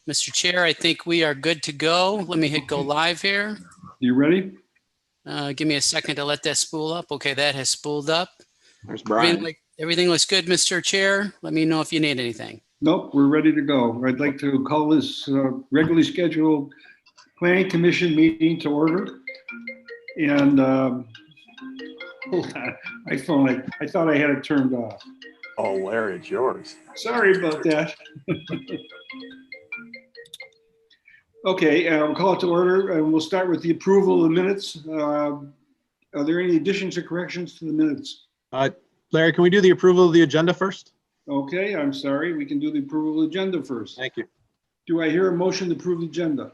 Mr. Chair, I think we are good to go. Let me hit go live here. You ready? Give me a second to let that spool up. Okay, that has spooled up. There's Brian. Everything looks good, Mr. Chair. Let me know if you need anything. Nope, we're ready to go. I'd like to call this regularly scheduled planning commission meeting to order. And hold on, my phone, I thought I had it turned off. Oh, Larry, it's yours. Sorry about that. Okay, we'll call it to order and we'll start with the approval of the minutes. Are there any additions or corrections to the minutes? Larry, can we do the approval of the agenda first? Okay, I'm sorry. We can do the approval of the agenda first. Thank you. Do I hear a motion to approve the agenda?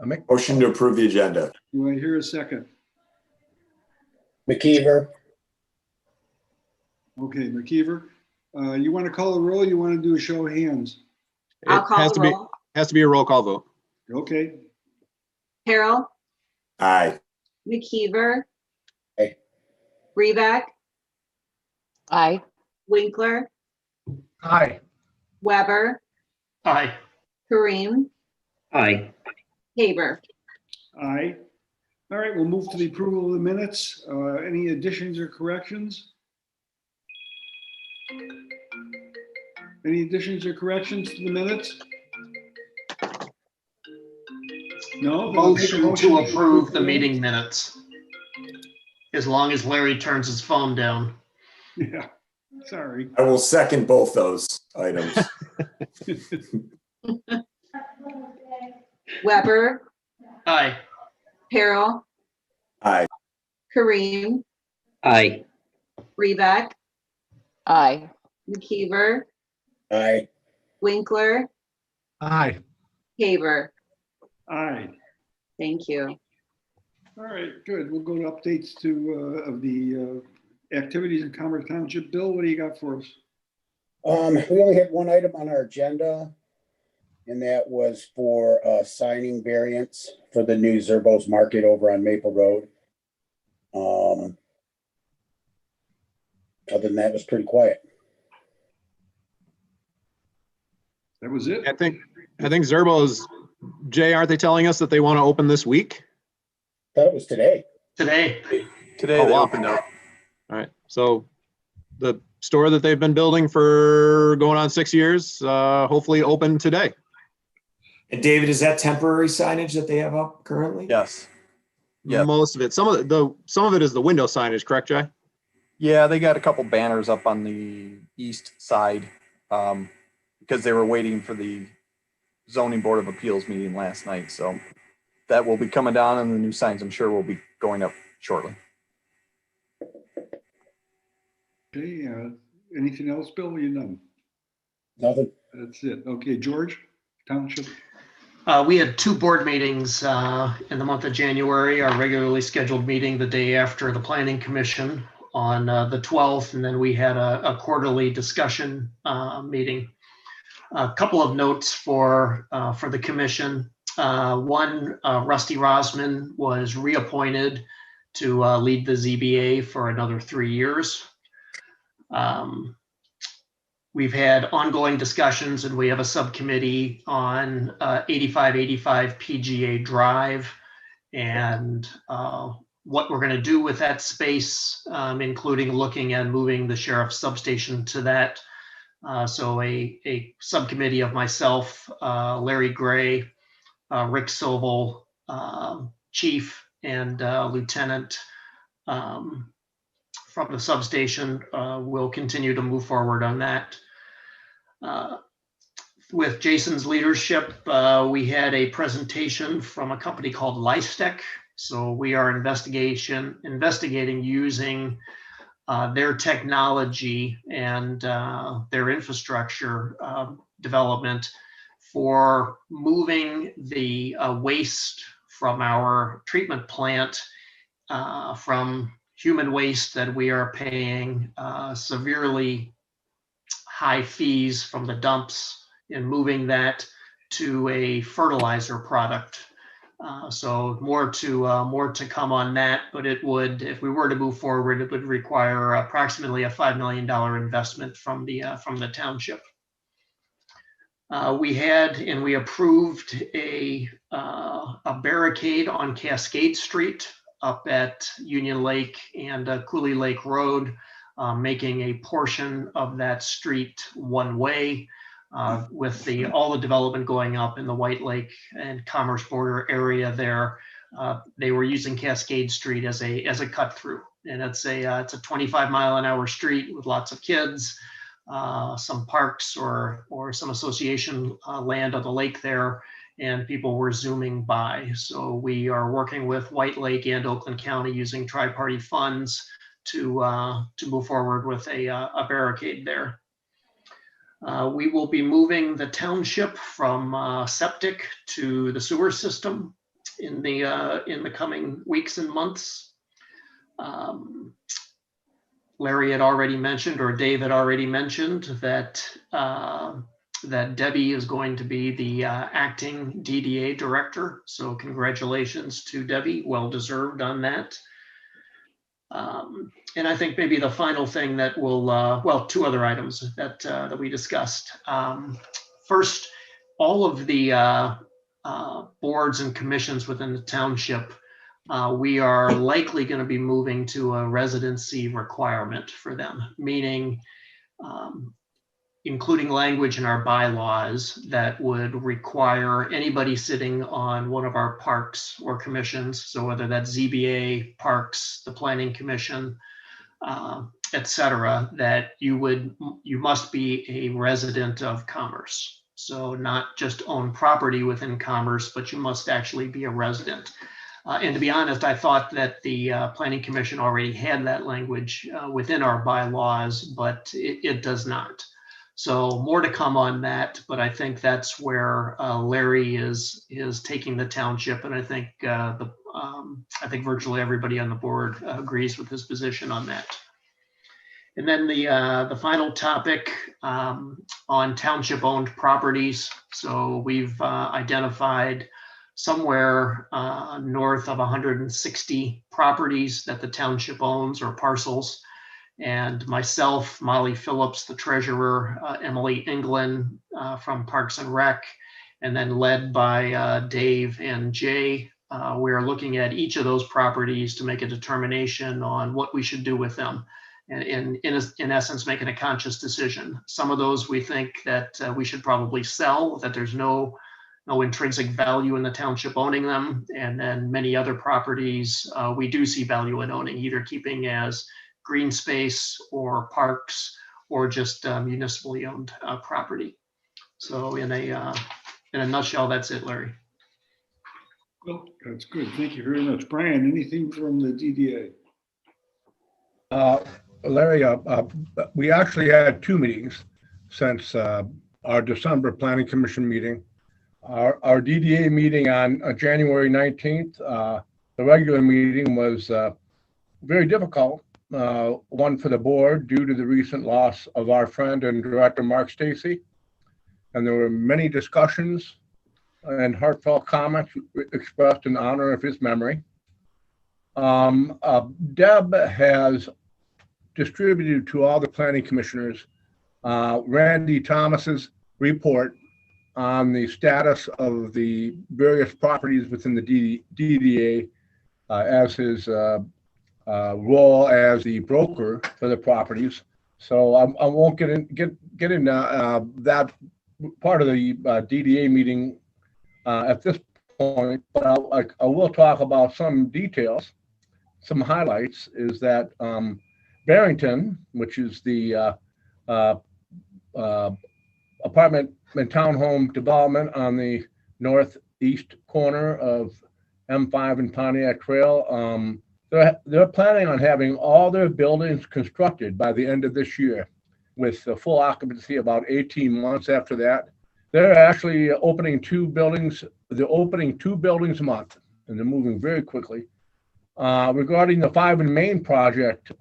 I make Motion to approve the agenda. Do I hear a second? McKeever. Okay, McKeever, you want to call a roll? You want to do a show of hands? I'll call has the to be roll. has to be a roll call vote. Okay, Carol, Aye. McKeever. Aye. Reback, Aye. Winkler, Aye. Weber, Aye. Kareem, Aye. Haber. aye. All right, we'll move to the approval of the minutes. Any additions or corrections? Any additions or corrections to the minutes? No? Then I'll make a Motion to approve the meeting minutes. As long as Larry turns his phone down. Yeah, sorry. I will second both those items. Weber, Aye. Carol, Aye. Kareem, Aye. Reback, Aye. McKeever, Aye. Winkler, Aye. Haber. Aye. Thank you. All right, good. We'll go to updates of the activities in Commerce Township. Bill, what do you got for us? We only had one item on our agenda, and that was for signing variance for the new Zerbo's Market over on Maple Road. Other than that, it was pretty quiet. That was it? I think Zerbo's, Jay, aren't they telling us that they want to open this week? Thought it was today. Today. Today Oh, they wow. opened up. All right. So the store that they've been building for going on 6 years, hopefully open today. And David, is that temporary signage that they have up currently? Yes. Yeah. Most of it. Some of it is the window signage, correct, Jay? Yeah, they got a couple banners up on the east side because they were waiting for the zoning board of appeals meeting last night. So that will be coming down, and the new signs I'm sure will be going up shortly. Okay, anything else, Bill? You done? Nothing. That's it. Okay, George, Township. We had two board meetings in the month of January, our regularly scheduled meeting the day after the Planning Commission on the 12th, and then we had a quarterly discussion meeting. A couple of notes for the commission. One, Rusty Rosman was reappointed to lead the ZBA for another 3 years. We've had ongoing discussions, and we have a subcommittee on 8585 PGA Drive and what we're going to do with that space, including looking at moving the sheriff's substation to that. So a subcommittee of myself, Larry Gray, Rick Sobel, Chief and Lieutenant from the substation will continue to move forward on that. With Jason's leadership, we had a presentation from a company called Lifestec. So we are investigating using their technology and their infrastructure development for moving the waste from our treatment plant from human waste that we are paying severely high fees from the dumps and moving that to a fertilizer product. So more to come on that, but it would, if we were to move forward, it would require approximately a $5 million investment from the township. We had and we approved a barricade on Cascade Street up at Union Lake and Cooley Lake Road, making a portion of that street one way. With all the development going up in the White Lake and Commerce border area there, they were using Cascade Street as a cut through, and it's a 25-mile-an-hour street with lots of kids, some parks or some association land on the lake there, and people were zooming by. So we are working with White Lake and Oakland County using tri-party funds to move forward with a barricade there. We will be moving the township from septic to the sewer system in the coming weeks and months. Larry had already mentioned, or Dave had already mentioned, that Debbie is going to be the acting DDA director. So congratulations to Debbie, well deserved on that. And I think maybe the final thing that will, well, two other items that we discussed. First, all of the boards and commissions within the township, we are likely going to be moving to a residency requirement for them, meaning including language in our bylaws that would require anybody sitting on one of our parks or commissions, so whether that's ZBA, parks, the planning commission, et cetera, that you must be a resident of Commerce. So not just own property within Commerce, but you must actually be a resident. And to be honest, I thought that the Planning Commission already had that language within our bylaws, but it does not. So more to come on that, but I think that's where Larry is taking the township, and I think I think virtually everybody on the board agrees with his position on that. And then the final topic on township-owned properties. So we've identified somewhere north of 160 properties that the township owns or parcels. And myself, Molly Phillips, the treasurer, Emily England from Parks and Rec, and then led by Dave and Jay, we're looking at each of those properties to make a determination on what we should do with them. And in essence, making a conscious decision. Some of those we think that we should probably sell, that there's no intrinsic value in the township owning them. And then many other properties we do see value in owning, either keeping as green space or parks or just municipally owned property. So in a nutshell, that's it, Larry. Well, that's good. Thank you very much. Brian, anything from the DDA? Larry, we actually had two meetings since our December Planning Commission meeting. Our DDA meeting on January 19th, the regular meeting was very difficult, one for the board due to the recent loss of our friend and director, Mark Stacy. And there were many discussions and heartfelt comments expressed in honor of his memory. Deb has distributed to all the planning commissioners Randy Thomas's report on the status of the various properties within the DDA as his role as the broker for the properties. So I won't get into that part of the DDA meeting at this point, but I will talk about some details. Some highlights is that Barrington, which is the apartment and townhome development on the northeast corner of M5 and Pontiac Trail, they're planning on having all their buildings constructed by the end of this year, with the full occupancy about 18 months after that. They're actually opening two buildings. They're opening 2 buildings a month, and they're moving very quickly. Regarding the 5 and Main project,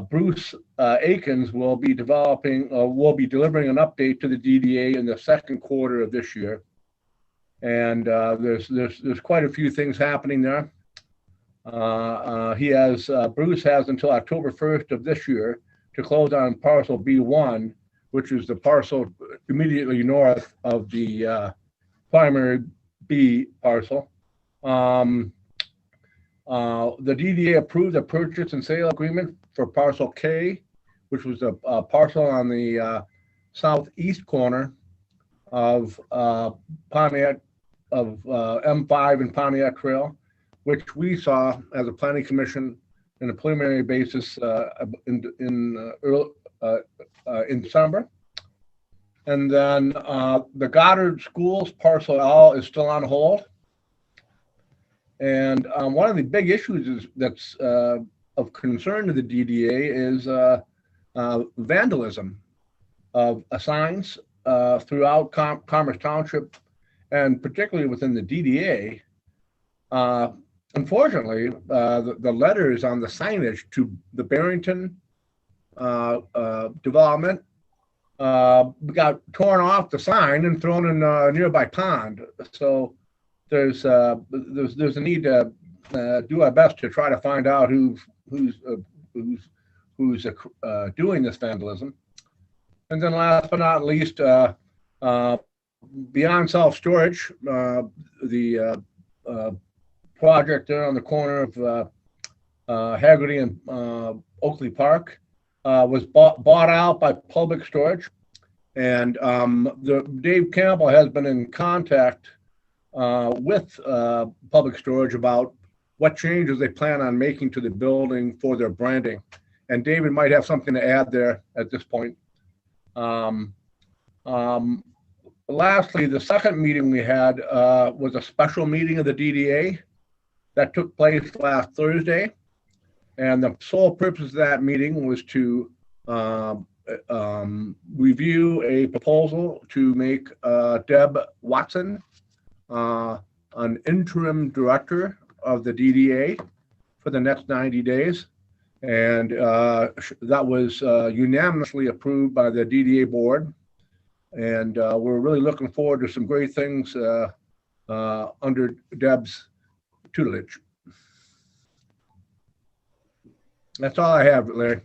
Bruce Akins will be delivering an update to the DDA in the second quarter of this year. And there's quite a few things happening there. Bruce has until October 1st of this year to close on parcel B1, which is the parcel immediately north of the primary B parcel. The DDA approved a purchase and sale agreement for parcel K, which was a parcel on the southeast corner of Pontiac, of M5 and Pontiac Trail, which we saw as a planning commission in a preliminary basis in December. And then the Goddard Schools parcel L is still on hold. And one of the big issues that's of concern to the DDA is vandalism of signs throughout Commerce Township, and particularly within the DDA. Unfortunately, the letters on the signage to the Barrington development got torn off the sign and thrown in a nearby pond. So there's a need to do our best to try to find out who's doing this vandalism. And then last but not least, beyond self-storage, the project there on the corner of Haggerty and Oakley Park was bought out by Public Storage. And Dave Campbell has been in contact with Public Storage about what changes they plan on making to the building for their branding. And David might have something to add there at this point. Lastly, the second meeting we had was a special meeting of the DDA that took place last Thursday. And the sole purpose of that meeting was to review a proposal to make Deb Watson an interim director of the DDA for the next 90 days. And that was unanimously approved by the DDA board. And we're really looking forward to some great things under Deb's tutelage. That's all I have, Larry.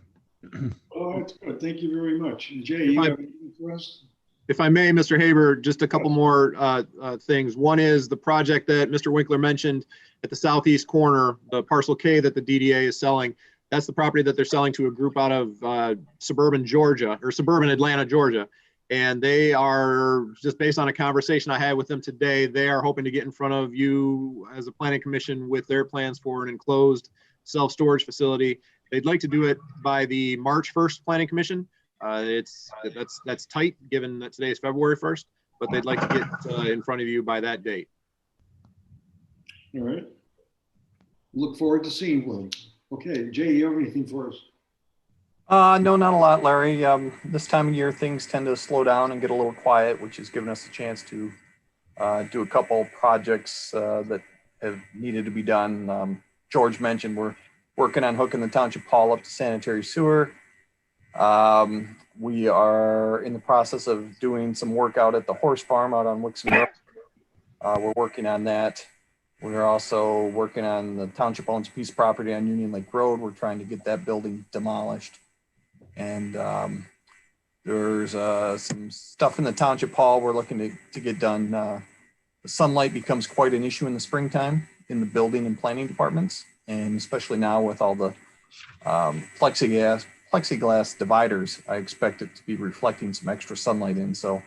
Oh, that's good. Thank you very much. Jay, you have anything for us? If I may, Mr. Haber, just a couple more things. One is the project that Mr. Winkler mentioned at the southeast corner, the parcel K that the DDA is selling. That's the property that they're selling to a group out of suburban Georgia, or suburban Atlanta, Georgia. And they are, just based on a conversation I had with them today, they are hoping to get in front of you as a planning commission with their plans for an enclosed self-storage facility. They'd like to do it by the March 1st planning commission. That's tight, given that today is February 1st, but they'd like to get in front of you by that date. All right. Look forward to seeing one. Okay, Jay, you have anything for us? No, not a lot, Larry. This time of year, things tend to slow down and get a little quiet, which has given us a chance to do a couple projects that have needed to be done. George mentioned we're working on hooking the township hall up to sanitary sewer. We are in the process of doing some work out at the horse farm out on Wixom Road. We're working on that. We're also working on the township owns a piece of property on Union Lake Road. We're trying to get that building demolished. And there's some stuff in the township hall we're looking to get done. The sunlight becomes quite an issue in the springtime in the building and planning departments. And especially now with all the plexiglass dividers, I expect it to be reflecting some extra sunlight in. So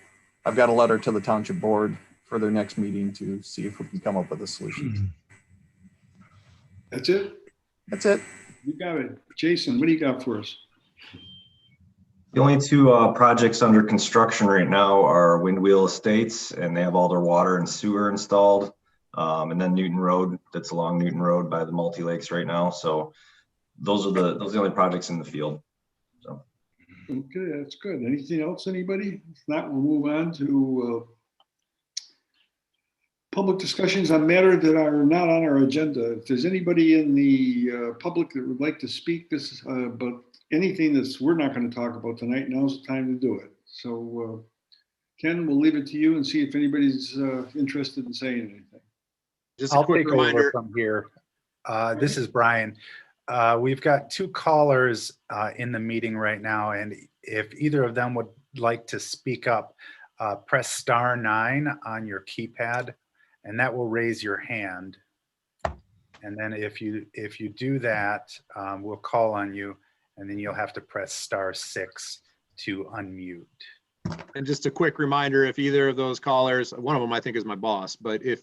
I've got a letter to the township board for their next meeting to see if we can come up with a solution. That's it? That's it. You got it. Jason, what do you got for us? The only two projects under construction right now are Windwheel Estates, and they have all their water and sewer installed. And then Newton Road, that's along Newton Road by the Multi Lakes right now. So those are the only projects in the field. So. Okay, that's good. Anything else, anybody? If not, we'll move on to public discussions on matters that are not on our agenda. If there's anybody in the public that would like to speak this, but anything that's we're not going to talk about tonight, now's the time to do it. So Ken, we'll leave it to you and see if anybody's interested in saying anything. Just a I'll quick take reminder. over from here. This is Brian. We've got two callers in the meeting right now, and if either of them would like to speak up, press *9 on your keypad, and that will raise your hand. And then if you do that, we'll call on you, and then you'll have to press *6 to unmute. And just a quick reminder, if either of those callers, one of them I think is my boss, but if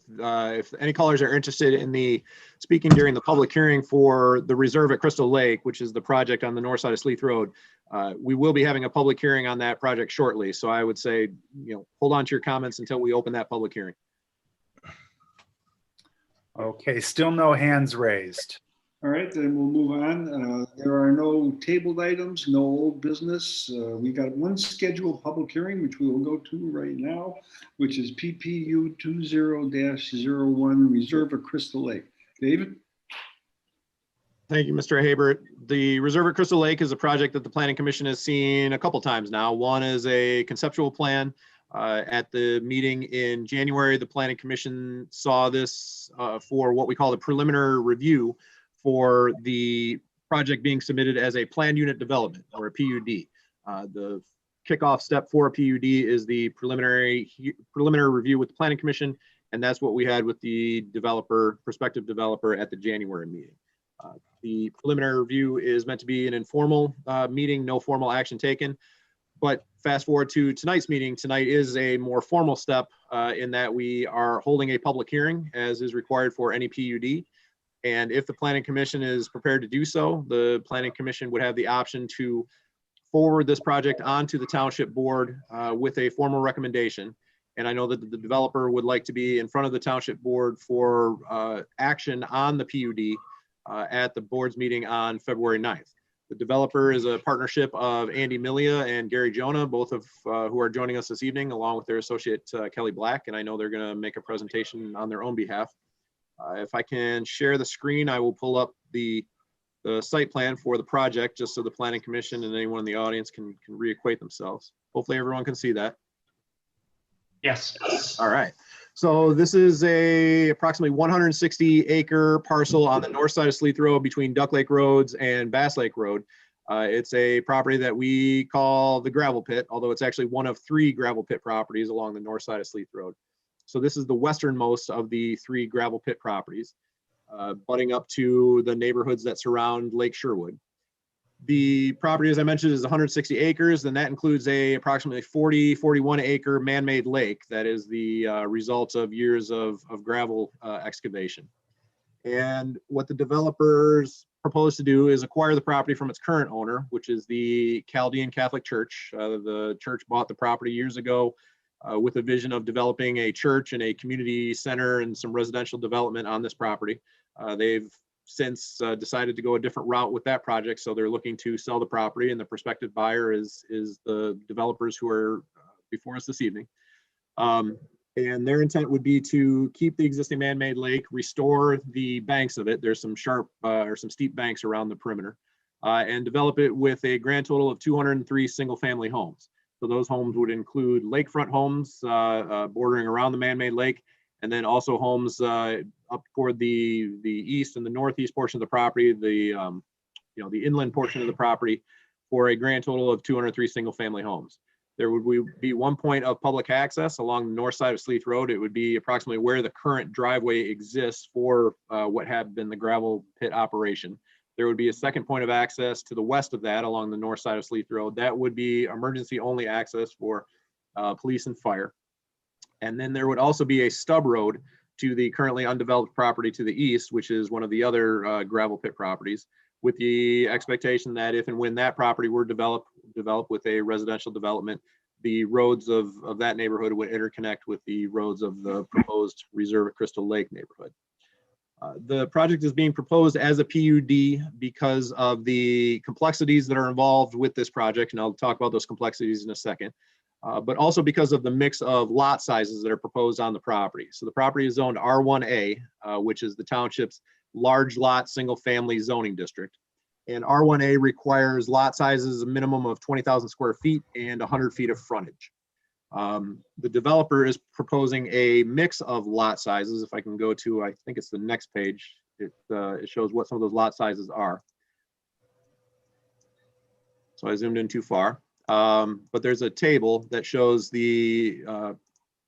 any callers are interested in the speaking during the public hearing for the reserve at Crystal Lake, which is the project on the north side of Sleeth Road, we will be having a public hearing on that project shortly. So I would say, hold on to your comments until we open that public hearing. Okay, still no hands raised. All right, then we'll move on. There are no tabled items, no old business. We got one scheduled public hearing, which we will go to right now, which is PPU 20-01 Reserve of Crystal Lake. David? Thank you, Mr. Habert. The Reserve at Crystal Lake is a project that the Planning Commission has seen a couple times now. One is a conceptual plan. At the meeting in January, the Planning Commission saw this for what we call the preliminary review for the project being submitted as a planned unit development, or a PUD. The kickoff step for a PUD is the preliminary review with the Planning Commission, and that's what we had with the prospective developer at the January meeting. The preliminary review is meant to be an informal meeting, no formal action taken. But fast forward to tonight's meeting. Tonight is a more formal step in that we are holding a public hearing, as is required for any PUD. And if the Planning Commission is prepared to do so, the Planning Commission would have the option to forward this project onto the Township Board with a formal recommendation. And I know that the developer would like to be in front of the Township Board for action on the PUD at the board's meeting on February 9th. The developer is a partnership of Andy Milia and Gary Jonah, both of who are joining us this evening, along with their associate Kelly Black. And I know they're going to make a presentation on their own behalf. If I can share the screen, I will pull up the site plan for the project, just so the Planning Commission and anyone in the audience can reacquaint themselves. Hopefully everyone can see that. Yes. All right. So this is a approximately 160-acre parcel on the north side of Sleeth Road between Duck Lake Roads and Bass Lake Road. It's a property that we call the gravel pit, although it's actually one of 3 gravel pit properties along the north side of Sleeth Road. So this is the westernmost of the 3 gravel pit properties, butting up to the neighborhoods that surround Lake Sherwood. The property, as I mentioned, is 160 acres, and that includes a approximately 41 acre man-made lake that is the result of years of gravel excavation. And what the developers propose to do is acquire the property from its current owner, which is the Chaldean Catholic Church. The church bought the property years ago with a vision of developing a church and a community center and some residential development on this property. They've since decided to go a different route with that project, so they're looking to sell the property, and the prospective buyer is the developers who are before us this evening. And their intent would be to keep the existing man-made lake, restore the banks of it. There's some sharp or some steep banks around the perimeter, and develop it with a grand total of 203 single-family homes. So those homes would include lakefront homes bordering around the man-made lake, and then also homes up toward the east and the northeast portion of the property, the inland portion of the property, for a grand total of 203 single-family homes. There would be one point of public access along the north side of Sleeth Road. It would be approximately where the current driveway exists for what had been the gravel pit operation. There would be a second point of access to the west of that along the north side of Sleeth Road. That would be emergency-only access for police and fire. And then there would also be a stub road to the currently undeveloped property to the east, which is one of the other gravel pit properties, with the expectation that if and when that property were developed with a residential development, the roads of that neighborhood would interconnect with the roads of the proposed Reserve at Crystal Lake neighborhood. The project is being proposed as a PUD because of the complexities that are involved with this project, and I'll talk about those complexities in a second. But also because of the mix of lot sizes that are proposed on the property. So the property is zoned R1A, which is the township's large lot single family zoning district. And R1A requires lot sizes a minimum of 20,000 square feet and 100 feet of frontage. The developer is proposing a mix of lot sizes. If I can go to, I think it's the next page, it shows what some of those lot sizes are. So I zoomed in too far. But there's a table that shows the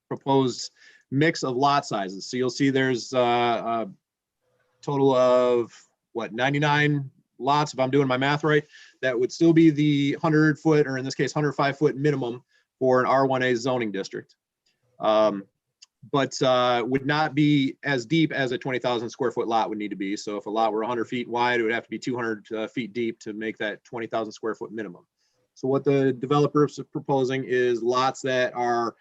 proposed mix of lot sizes. So you'll see there's a total of what, 99 lots, if I'm doing my math right, that would still be the 100-foot, or in this case, 105-foot minimum for an R1A zoning district. But would not be as deep as a 20,000 square foot lot would need to be. So if a lot were 100 feet wide, it would have to be 200 feet deep to make that 20,000 square foot minimum. So what the developers are proposing is lots that are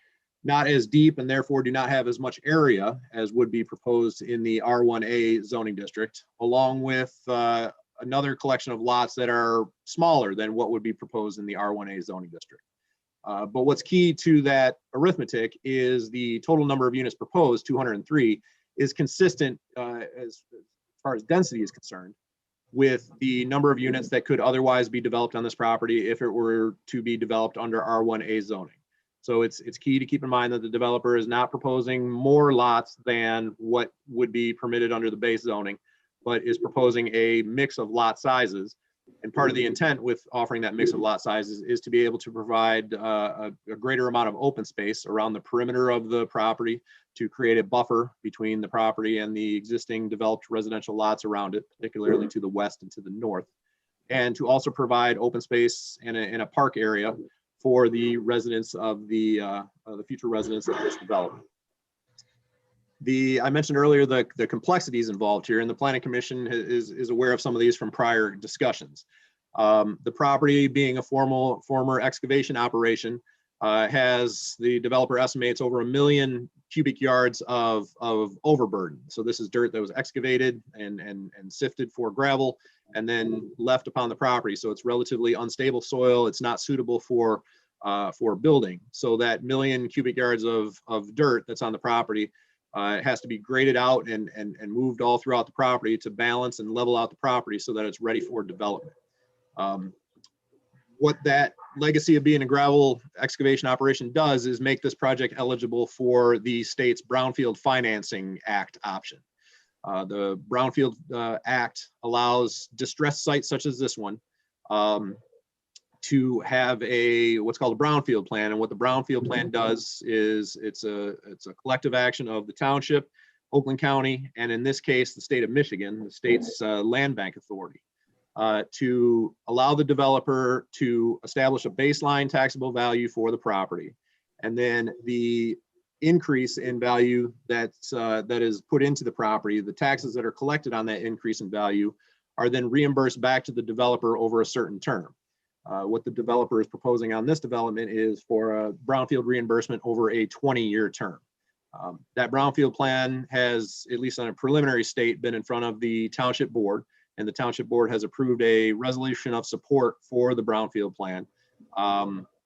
not as deep and therefore do not have as much area as would be proposed in the R1A zoning district, along with another collection of lots that are smaller than what would be proposed in the R1A zoning district. But what's key to that arithmetic is the total number of units proposed, 203, is consistent as far as density is concerned with the number of units that could otherwise be developed on this property if it were to be developed under R1A zoning. So it's key to keep in mind that the developer is not proposing more lots than what would be permitted under the base zoning, but is proposing a mix of lot sizes. And part of the intent with offering that mix of lot sizes is to be able to provide a greater amount of open space around the perimeter of the property to create a buffer between the property and the existing developed residential lots around it, particularly to the west and to the north, and to also provide open space in a park area for the residents of the future residents of this development. I mentioned earlier the complexities involved here, and the Planning Commission is aware of some of these from prior discussions. The property being a former excavation operation has, the developer estimates, over 1 million cubic yards of overburden. So this is dirt that was excavated and sifted for gravel and then left upon the property. So it's relatively unstable soil. It's not suitable for building. So that 1 million cubic yards of dirt that's on the property it has to be graded out and moved all throughout the property to balance and level out the property so that it's ready for development. What that legacy of being a gravel excavation operation does is make this project eligible for the state's Brownfield Financing Act option. The Brownfield Act allows distressed sites such as this one to have what's called a brownfield plan. And what the brownfield plan does is it's a collective action of the township, Oakland County, and in this case, the state of Michigan, the state's land bank authority, to allow the developer to establish a baseline taxable value for the property. And then the increase in value that is put into the property, the taxes that are collected on that increase in value are then reimbursed back to the developer over a certain term. What the developer is proposing on this development is for a brownfield reimbursement over a 20-year term. That brownfield plan has, at least on a preliminary state, been in front of the township board, and the township board has approved a resolution of support for the brownfield plan.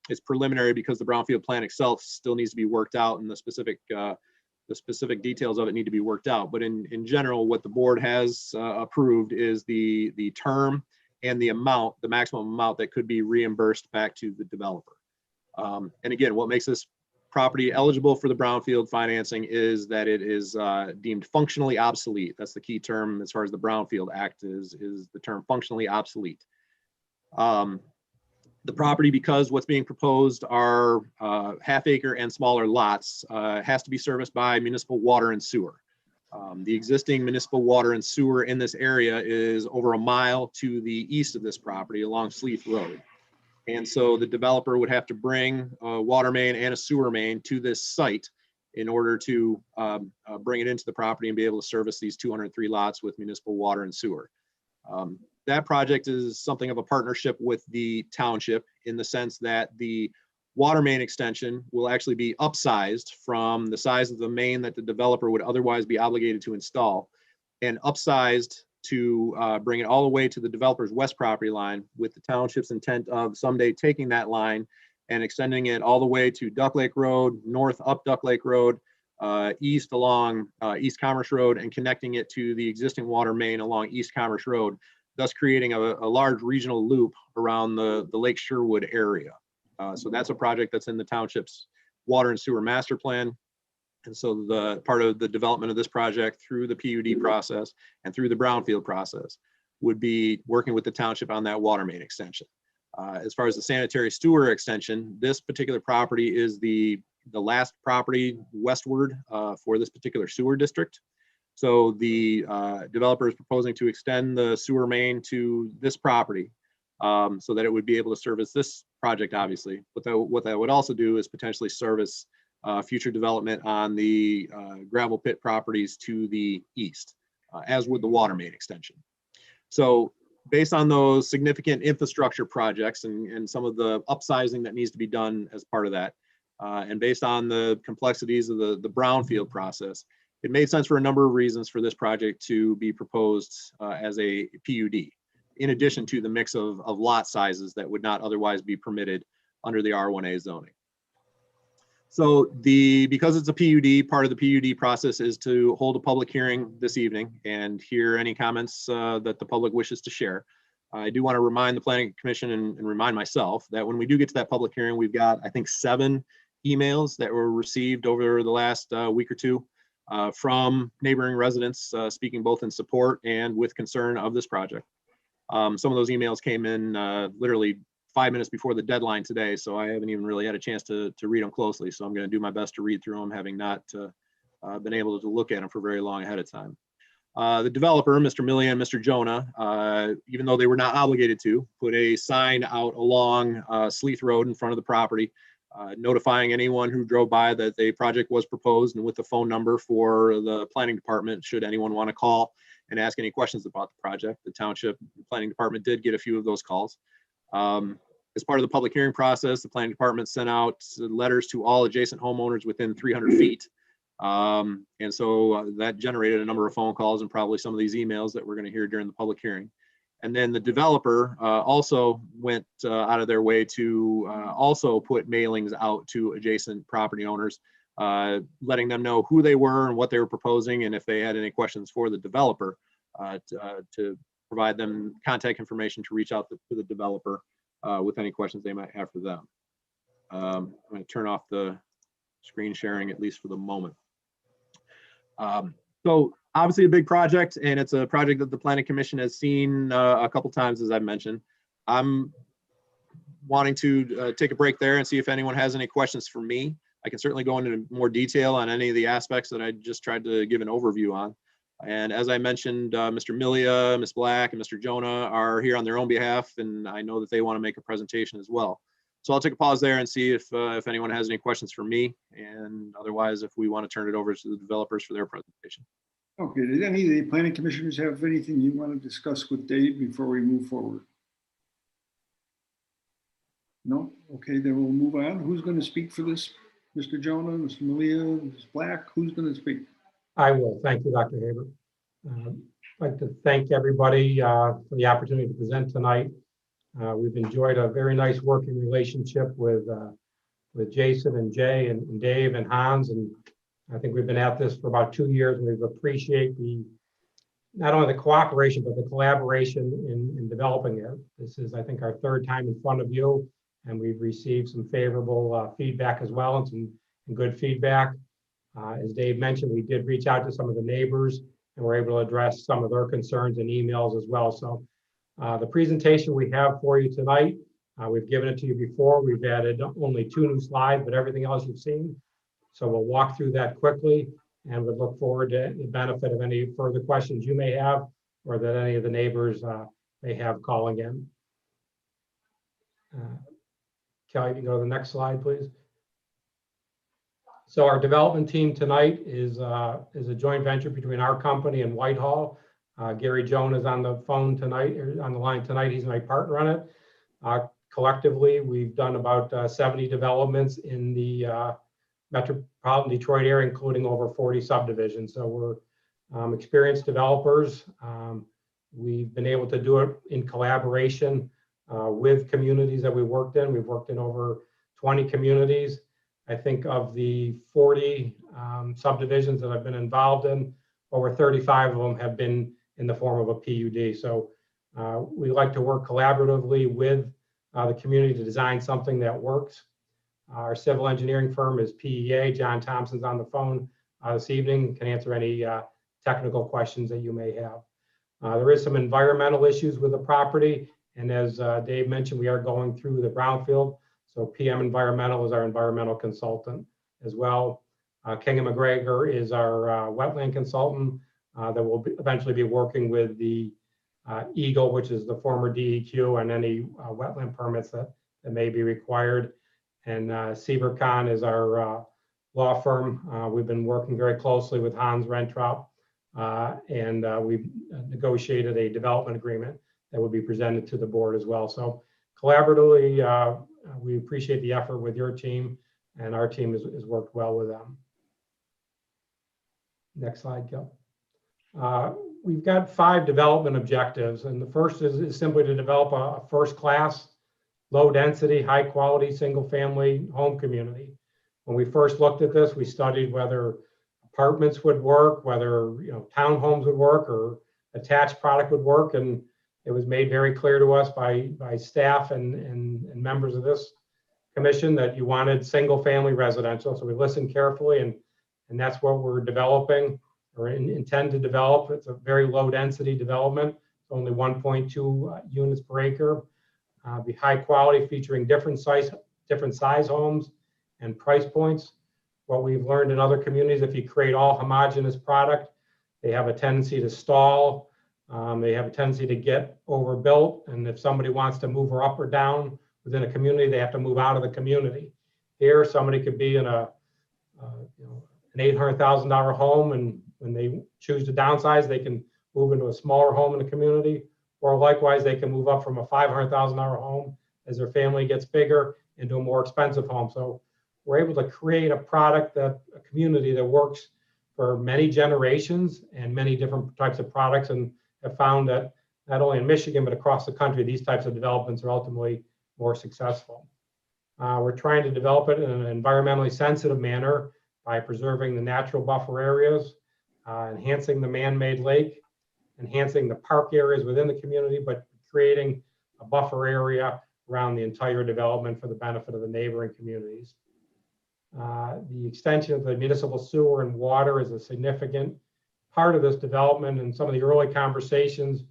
It's preliminary because the brownfield plan itself still needs to be worked out, and the specific details of it need to be worked out. But in general, what the board has approved is the term and the maximum amount that could be reimbursed back to the developer. And again, what makes this property eligible for the brownfield financing is that it is deemed functionally obsolete. That's the key term as far as the Brownfield Act is the term functionally obsolete. The property, because what's being proposed are half-acre and smaller lots, has to be serviced by municipal water and sewer. The existing municipal water and sewer in this area is over a mile to the east of this property along Sleeth Road. And so the developer would have to bring a water main and a sewer main to this site in order to bring it into the property and be able to service these 203 lots with municipal water and sewer. That project is something of a partnership with the township in the sense that the water main extension will actually be upsized from the size of the main that the developer would otherwise be obligated to install, and upsized to bring it all the way to the developer's west property line, with the township's intent of someday taking that line and extending it all the way to Duck Lake Road, north up Duck Lake Road, east along East Commerce Road, and connecting it to the existing water main along East Commerce Road, thus creating a large regional loop around the Lake Sherwood area. So that's a project that's in the township's water and sewer master plan. And so the part of the development of this project through the PUD process and through the brownfield process would be working with the township on that water main extension. As far as the sanitary sewer extension, this particular property is the last property westward for this particular sewer district. So the developer is proposing to extend the sewer main to this property so that it would be able to service this project, obviously. But what that would also do is potentially service future development on the gravel pit properties to the east, as would the water main extension. So based on those significant infrastructure projects and some of the upsizing that needs to be done as part of that, and based on the complexities of the brownfield process, it made sense for a number of reasons for this project to be proposed as a PUD, in addition to the mix of lot sizes that would not otherwise be permitted under the R1A zoning. So because it's a PUD, part of the PUD process is to hold a public hearing this evening and hear any comments that the public wishes to share. I do want to remind the Planning Commission and remind myself that when we do get to that public hearing, we've got, I think, 7 emails that were received over the last week or two from neighboring residents speaking both in support and with concern of this project. Some of those emails came in literally 5 minutes before the deadline today, so I haven't even really had a chance to read them closely. So I'm going to do my best to read through them, having not been able to look at them for very long ahead of time. The developer, Mr. Millia and Mr. Jonah, even though they were not obligated to, put a sign out along Sleeth Road in front of the property, notifying anyone who drove by that a project was proposed and with the phone number for the planning department should anyone want to call and ask any questions about the project. The township planning department did get a few of those calls. As part of the public hearing process, the planning department sent out letters to all adjacent homeowners within 300 feet. And so that generated a number of phone calls and probably some of these emails that we're going to hear during the public hearing. And then the developer also went out of their way to also put mailings out to adjacent property owners, letting them know who they were and what they were proposing, and if they had any questions for the developer, to provide them contact information to reach out to the developer with any questions they might have for them. I'm going to turn off the screen sharing, at least for the moment. So obviously a big project, and it's a project that the Planning Commission has seen a couple times, as I mentioned. I'm wanting to take a break there and see if anyone has any questions for me. I can certainly go into more detail on any of the aspects that I just tried to give an overview on. And as I mentioned, Mr. Millia, Ms. Black, and Mr. Jonah are here on their own behalf, and I know that they want to make a presentation as well. So I'll take a pause there and see if anyone has any questions for me, and otherwise, if we want to turn it over to the developers for their presentation. Okay, did any of the planning commissioners have anything you want to discuss with Dave before we move forward? No? Okay, then we'll move on. Who's going to speak for this? Mr. Jonah, Mr. Millia, Ms. Black, who's going to speak? I will. Thank you, Dr. Haber. I'd like to thank everybody for the opportunity to present tonight. We've enjoyed a very nice working relationship with Jason and Jay and Dave and Hans, and I think we've been at this for about 2 years, and we've appreciated not only the cooperation but the collaboration in developing it. This is, I think, our 3rd time in front of you, and we've received some favorable feedback as well, and some good feedback. As Dave mentioned, we did reach out to some of the neighbors and were able to address some of their concerns in emails as well. So the presentation we have for you tonight, we've given it to you before. We've added only 2 new slides, but everything else you've seen. So we'll walk through that quickly, and we look forward to the benefit of any further questions you may have or that any of the neighbors may have calling in. Kelly, if you go to the next slide, please. So our development team tonight is a joint venture between our company and Whitehall. Gary Jones is on the phone tonight, or on the line tonight. He's my partner on it. Collectively, we've done about 70 developments in the metropolitan Detroit area, including over 40 subdivisions. So we're experienced developers. We've been able to do it in collaboration with communities that we worked in. We've worked in over 20 communities. I think of the 40 subdivisions that I've been involved in, over 35 of them have been in the form of a PUD. So we like to work collaboratively with the community to design something that works. Our civil engineering firm is PEA. John Thompson's on the phone this evening, can answer any technical questions that you may have. There is some environmental issues with the property, And as Dave mentioned, we are going through the brownfield. So PM Environmental is our environmental consultant as well. King and McGregor is our wetland consultant that will eventually be working with the Eagle, which is the former DEQ, and any wetland permits that may be required. And SeaverCon is our law firm. We've been working very closely with Hans Rentrop, and we've negotiated a development agreement that will be presented to the board as well. So collaboratively, we appreciate the effort with your team, and our team has worked well with them. Next slide, Gil. We've got 5 development objectives, and the first is simply to develop a first-class, low-density, high-quality, single-family home community. When we first looked at this, we studied whether apartments would work, whether townhomes would work, or attached product would work, and it was made very clear to us by staff and members of this commission that you wanted single-family residential. So we listened carefully, and that's what we're developing or intend to develop. It's a very low-density development, only 1.2 units per acre. Be high quality, featuring different size homes and price points. What we've learned in other communities, if you create all homogeneous product, they have a tendency to stall. They have a tendency to get overbuilt, and if somebody wants to move up or down within a community, they have to move out of the community. Here, somebody could be in an $800,000 home, and when they choose to downsize, they can move into a smaller home in the community, or likewise, they can move up from a $500,000 home as their family gets bigger into a more expensive home. So we're able to create a community that works for many generations and many different types of products, and have found that not only in Michigan, but across the country, these types of developments are ultimately more successful. We're trying to develop it in an environmentally sensitive manner by preserving the natural buffer areas, enhancing the man-made lake, enhancing the park areas within the community, but creating a buffer area around the entire development for the benefit of the neighboring communities. The extension of the municipal sewer and water is a significant part of this development, and some of the early conversations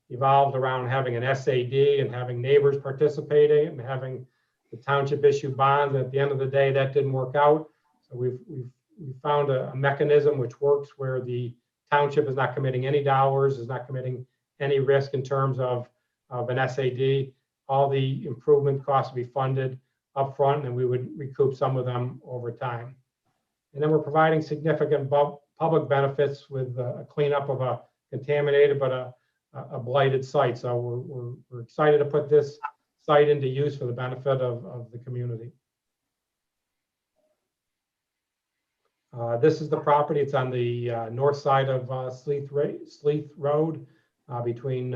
evolved around having an SAD and having neighbors participating and having the township issue bonds. At the end of the day, that didn't work out. So we've found a mechanism which works, where the township is not committing any dollars, is not committing any risk in terms of an SAD. All the improvement costs will be funded upfront, and we would recoup some of them over time. And then we're providing significant public benefits with a cleanup of a contaminated but a blighted site. So we're excited to put this site into use for the benefit of the community. This is the property. It's on the north side of Sleeth Road, between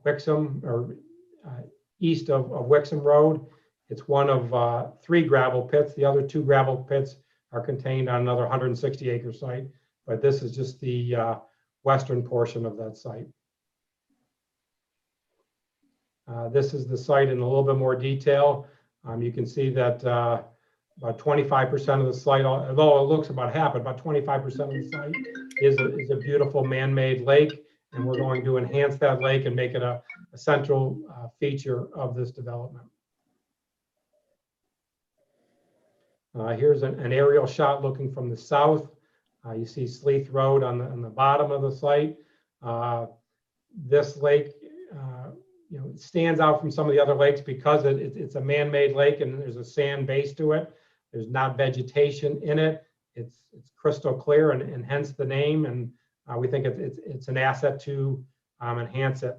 Wixom, or east of Wixom Road. It's one of 3 gravel pits. The other 2 gravel pits are contained on another 160-acre site, but this is just the western portion of that site. This is the site in a little bit more detail. You can see that about 25% of the site, although it looks about half, but about 25% of the site is a beautiful man-made lake, and we're going to enhance that lake and make it a central feature of this development. Here's an aerial shot looking from the south. You see Sleeth Road on the bottom of the site. This lake stands out from some of the other lakes because it's a man-made lake, and there's a sand base to it. There's not vegetation in it. It's crystal clear, and hence the name. And we think it's an asset to enhance it.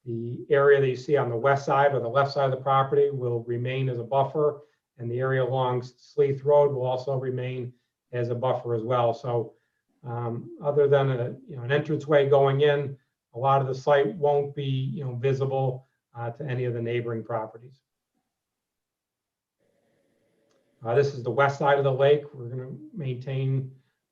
The area that you see on the west side or the left side of the property will remain as a buffer, and the area along Sleeth Road will also remain as a buffer as well. So other than an entranceway going in, a lot of the site won't be visible to any of the neighboring properties. This is the west side of the lake. We're going to maintain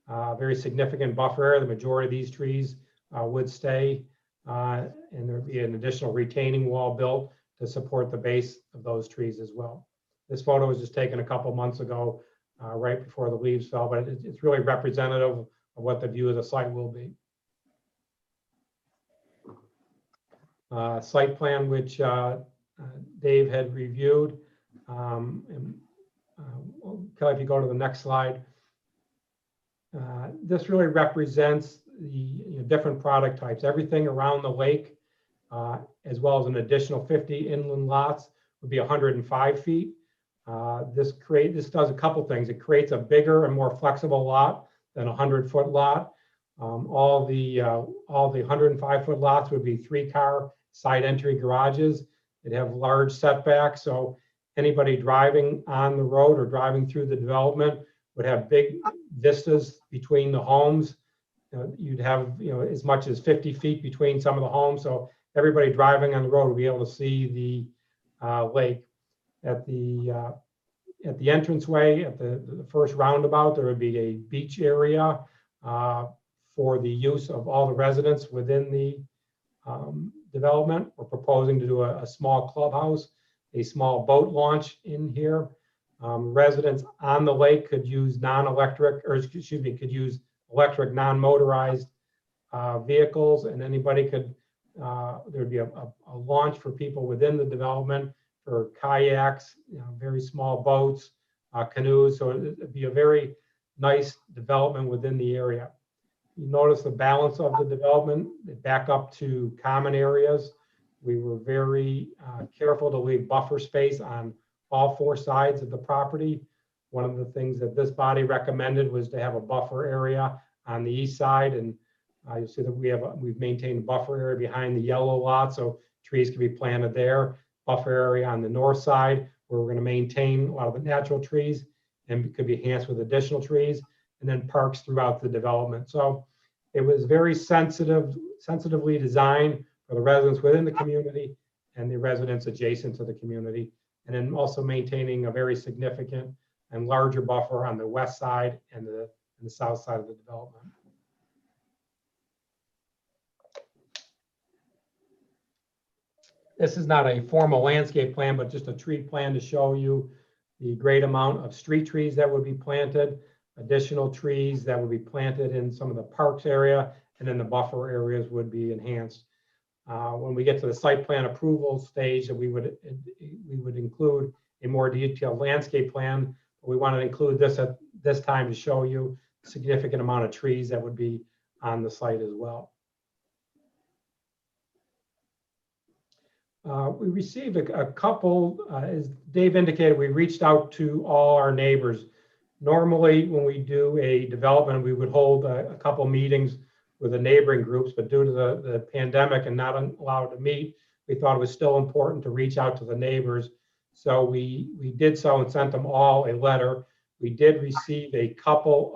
a very significant buffer area. The majority of these trees would stay, and there would be an additional retaining wall built to support the base of those trees as well. This photo was just taken a couple months ago, right before the leaves fell, but it's really representative of what the view of the site will be. site plan, which Dave had reviewed. Kelly, if you go to the next slide. This really represents the different product types, everything around the lake, as well as an additional 50 inland lots would be 105 feet. This does a couple things. It creates a bigger and more flexible lot than a 100-foot lot. All the 105-foot lots would be 3-car side entry garages. It'd have large setbacks, so anybody driving on the road or driving through the development would have big vistas between the homes. You'd have as much as 50 feet between some of the homes, so everybody driving on the road will be able to see the lake. At the entranceway, at the first roundabout, there would be a beach area for the use of all the residents within the development. We're proposing to do a small clubhouse, a small boat launch in here. Residents on the lake could use could use electric non-motorized vehicles, and anybody could, there'd be a launch for people within the development for kayaks, very small boats, canoes. So it'd be a very nice development within the area. You notice the balance of the development, back up to common areas. We were very careful to leave buffer space on all 4 sides of the property. One of the things that this body recommended was to have a buffer area on the east side, and you'll see that we've maintained a buffer area behind the yellow lot, so trees can be planted there. Buffer area on the north side, where we're going to maintain a lot of the natural trees and could be enhanced with additional trees, and then parks throughout the development. So it was very sensitively designed for the residents within the community and the residents adjacent to the community, and then also maintaining a very significant and larger buffer on the west side and the south side of the development. This is not a formal landscape plan, but just a tree plan to show you the great amount of street trees that would be planted, additional trees that would be planted in some of the parks area, and then the buffer areas would be enhanced. When we get to the site plan approval stage, that we would include a more detailed landscape plan. But we want to include this at this time to show you a significant amount of trees that would be on the site as well. We received a couple, as Dave indicated, we reached out to all our neighbors. Normally, when we do a development, we would hold a couple meetings with the neighboring groups, but due to the pandemic and not allowed to meet, we thought it was still important to reach out to the neighbors. So we did so and sent them all a letter. We did receive a couple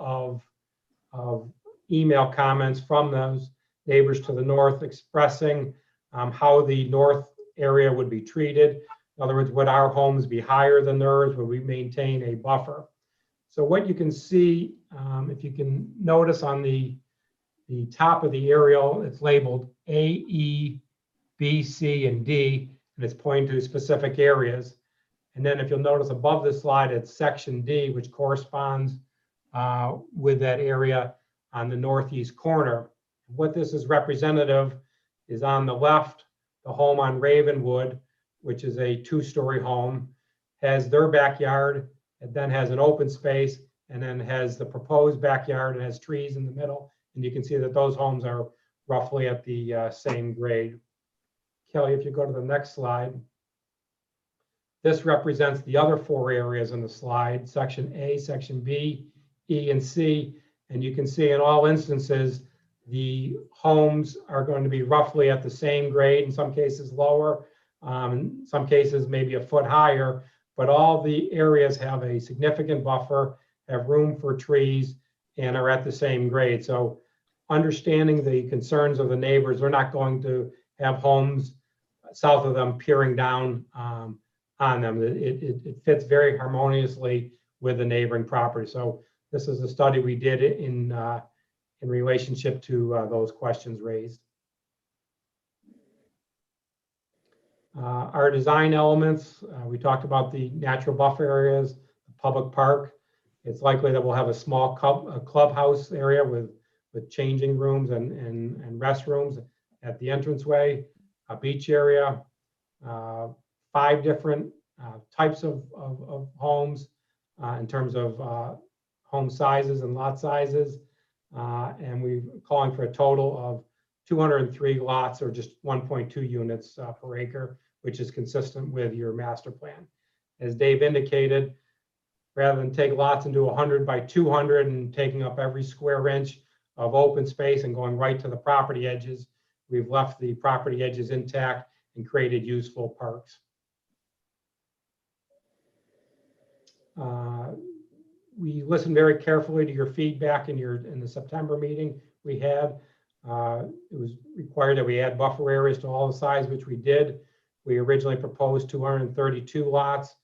of email comments from those neighbors to the north expressing how the north area would be treated. In other words, would our homes be higher than theirs? Would we maintain a buffer? So what you can see, if you can notice on the top of the aerial, it's labeled A, E, B, C, and D, and it's pointing to specific areas. And then if you'll notice above the slide, it's section D, which corresponds with that area on the northeast corner. What this is representative is on the left, the home on Ravenwood, which is a 2-story home, has their backyard. It then has an open space, and then has the proposed backyard and has trees in the middle. And you can see that those homes are roughly at the same grade. Kelly, if you go to the next slide, this represents the other 4 areas in the slide, section A, section B, E, and C. And you can see in all instances, the homes are going to be roughly at the same grade, in some cases lower, in some cases maybe a foot higher, but all the areas have a significant buffer, have room for trees, and are at the same grade. So understanding the concerns of the neighbors, they're not going to have homes south of them peering down on them. It fits very harmoniously with the neighboring property. So this is a study we did in relationship to those questions raised. Our design elements, we talked about the natural buffer areas, the public park. It's likely that we'll have a small clubhouse area with changing rooms and restrooms at the entranceway. beach area, 5 different types of homes in terms of home sizes and lot sizes. And we're calling for a total of 203 lots, or just 1.2 units per acre, which is consistent with your master plan. As Dave indicated, rather than take lots and do 100 by 200 and taking up every square inch of open space and going right to the property edges, we've left the property edges intact and created useful parks. We listened very carefully to your feedback in the September meeting we had. It was required that we add buffer areas to all the sides, which we did. We originally proposed 232 lots.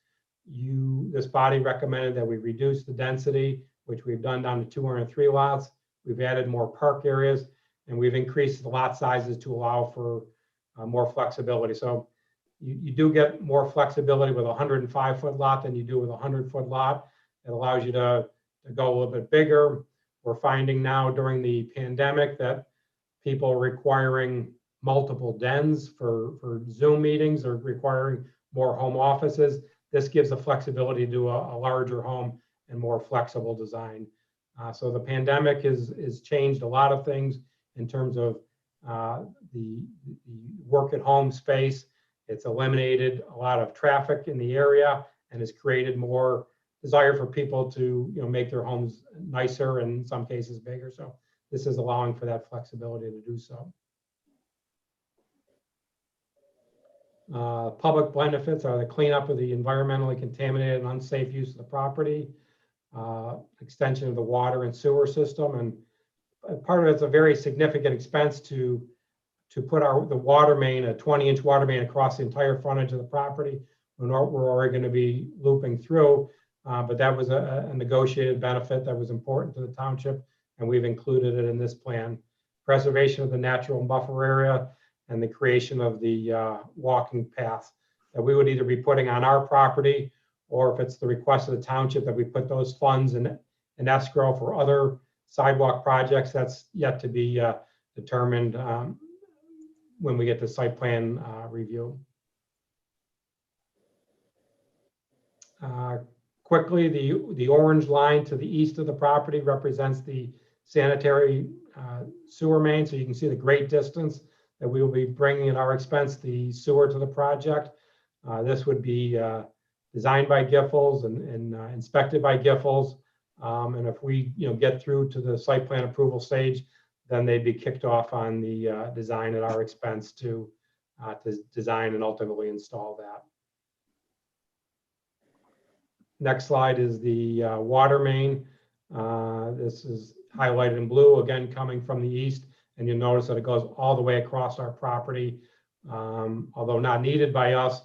This body recommended that we reduce the density, which we've done down to 203 lots. We've added more park areas, and we've increased the lot sizes to allow for more flexibility. So you do get more flexibility with a 105-foot lot than you do with a 100-foot lot. It allows you to go a little bit bigger. We're finding now during the pandemic that people are requiring multiple dens for Zoom meetings, or requiring more home offices. This gives the flexibility to do a larger home and more flexible design. So the pandemic has changed a lot of things in terms of the work at home space. It's eliminated a lot of traffic in the area and has created more desire for people to make their homes nicer and in some cases bigger. So this is allowing for that flexibility to do so. Public benefits are the cleanup of the environmentally contaminated and unsafe use of the property, extension of the water and sewer system, and part of it's a very significant expense to put the water main, a 20-inch water main, across the entire frontage of the property. We're already going to be looping through, but that was a negotiated benefit that was important to the township, and we've included it in this plan. Preservation of the natural buffer area and the creation of the walking path that we would either be putting on our property, or if it's the request of the township that we put those funds in escrow for other sidewalk projects. That's yet to be determined when we get the site plan review. Quickly, the orange line to the east of the property represents the sanitary sewer main. So you can see the great distance that we will be bringing at our expense the sewer to the project. This would be designed by Giffords and inspected by Giffords. And if we get through to the site plan approval stage, then they'd be kicked off on the design at our expense to design and ultimately install that. Next slide is the water main. This is highlighted in blue, again coming from the east, and you'll notice that it goes all the way across our property, although not needed by us,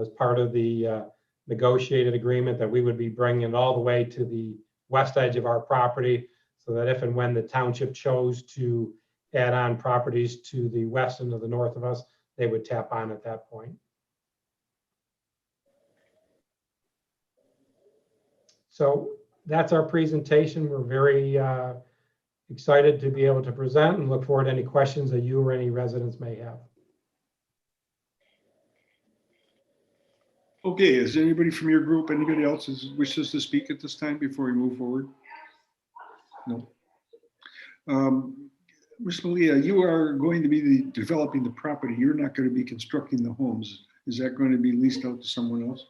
as part of the negotiated agreement that we would be bringing it all the way to the west edge of our property, so that if and when the township chose to add on properties to the west and to the north of us, they would tap on at that point. So that's our presentation. We're very excited to be able to present and look forward to any questions that you or any residents may have. Okay, is anybody from your group, anybody else wishes to speak at this time before we move forward? No. Ms. Malia, you are going to be developing the property. You're not going to be constructing the homes. Is that going to be leased out to someone else?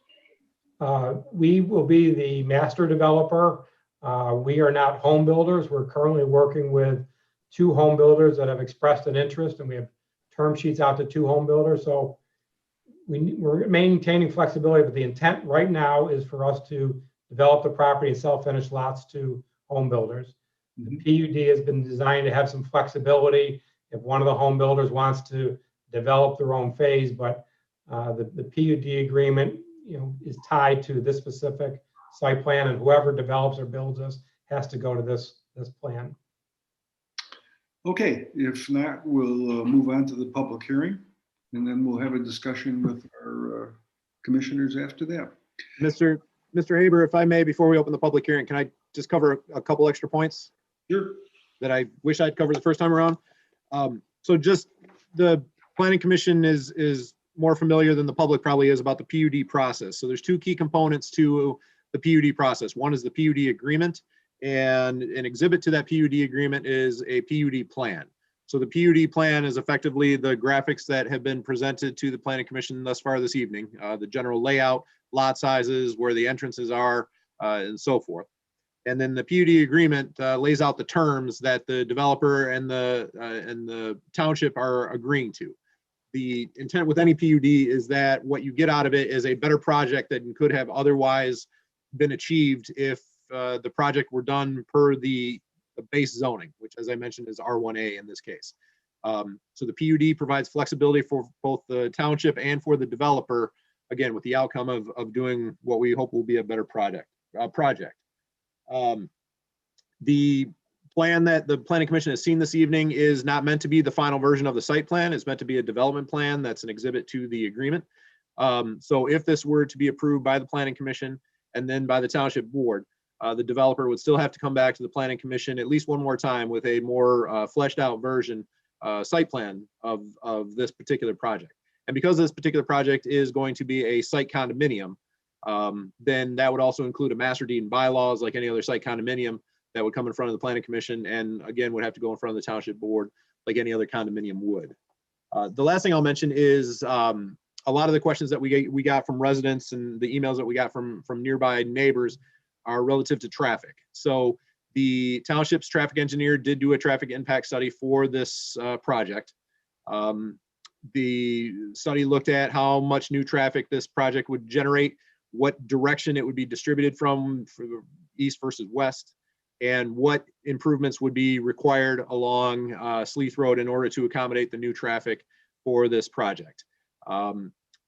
We will be the master developer. We are not home builders. We're currently working with 2 home builders that have expressed an interest, and we have term sheets out to 2 home builders. So we're maintaining flexibility, but the intent right now is for us to develop the property and sell finished lots to home builders. The PUD has been designed to have some flexibility if one of the home builders wants to develop their own phase, but the PUD agreement is tied to this specific site plan, and whoever develops or builds this has to go to this plan. Okay, if not, we'll move on to the public hearing, and then we'll have a discussion with our commissioners after that. Mr. Haber, if I may, before we open the public hearing, can I just cover a couple extra points? Sure. That I wish I'd covered the first time around. So just the Planning Commission is more familiar than the public probably is about the PUD process. So there's two key components to the PUD process. One is the PUD agreement, and an exhibit to that PUD agreement is a PUD plan. So the PUD plan is effectively the graphics that have been presented to the Planning Commission thus far this evening, the general layout, lot sizes, where the entrances are, and so forth. And then the PUD agreement lays out the terms that the developer and the township are agreeing to. The intent with any PUD is that what you get out of it is a better project than could have otherwise been achieved if the project were done per the base zoning, which, as I mentioned, is R1A in this case. So the PUD provides flexibility for both the township and for the developer, again, with the outcome of doing what we hope will be a better project. The plan that the Planning Commission has seen this evening is not meant to be the final version of the site plan. It's meant to be a development plan that's an exhibit to the agreement. So if this were to be approved by the Planning Commission and then by the Township Board, the developer would still have to come back to the Planning Commission at least one more time with a more fleshed out version site plan of this particular project. And because this particular project is going to be a site condominium, then that would also include a master deed and bylaws like any other site condominium that would come in front of the Planning Commission, and again would have to go in front of the Township Board like any other condominium would. The last thing I'll mention is a lot of the questions that we got from residents and the emails that we got from nearby neighbors are relative to traffic. So the township's traffic engineer did do a traffic impact study for this project. The study looked at how much new traffic this project would generate, what direction it would be distributed from east versus west, and what improvements would be required along Sleeth Road in order to accommodate the new traffic for this project.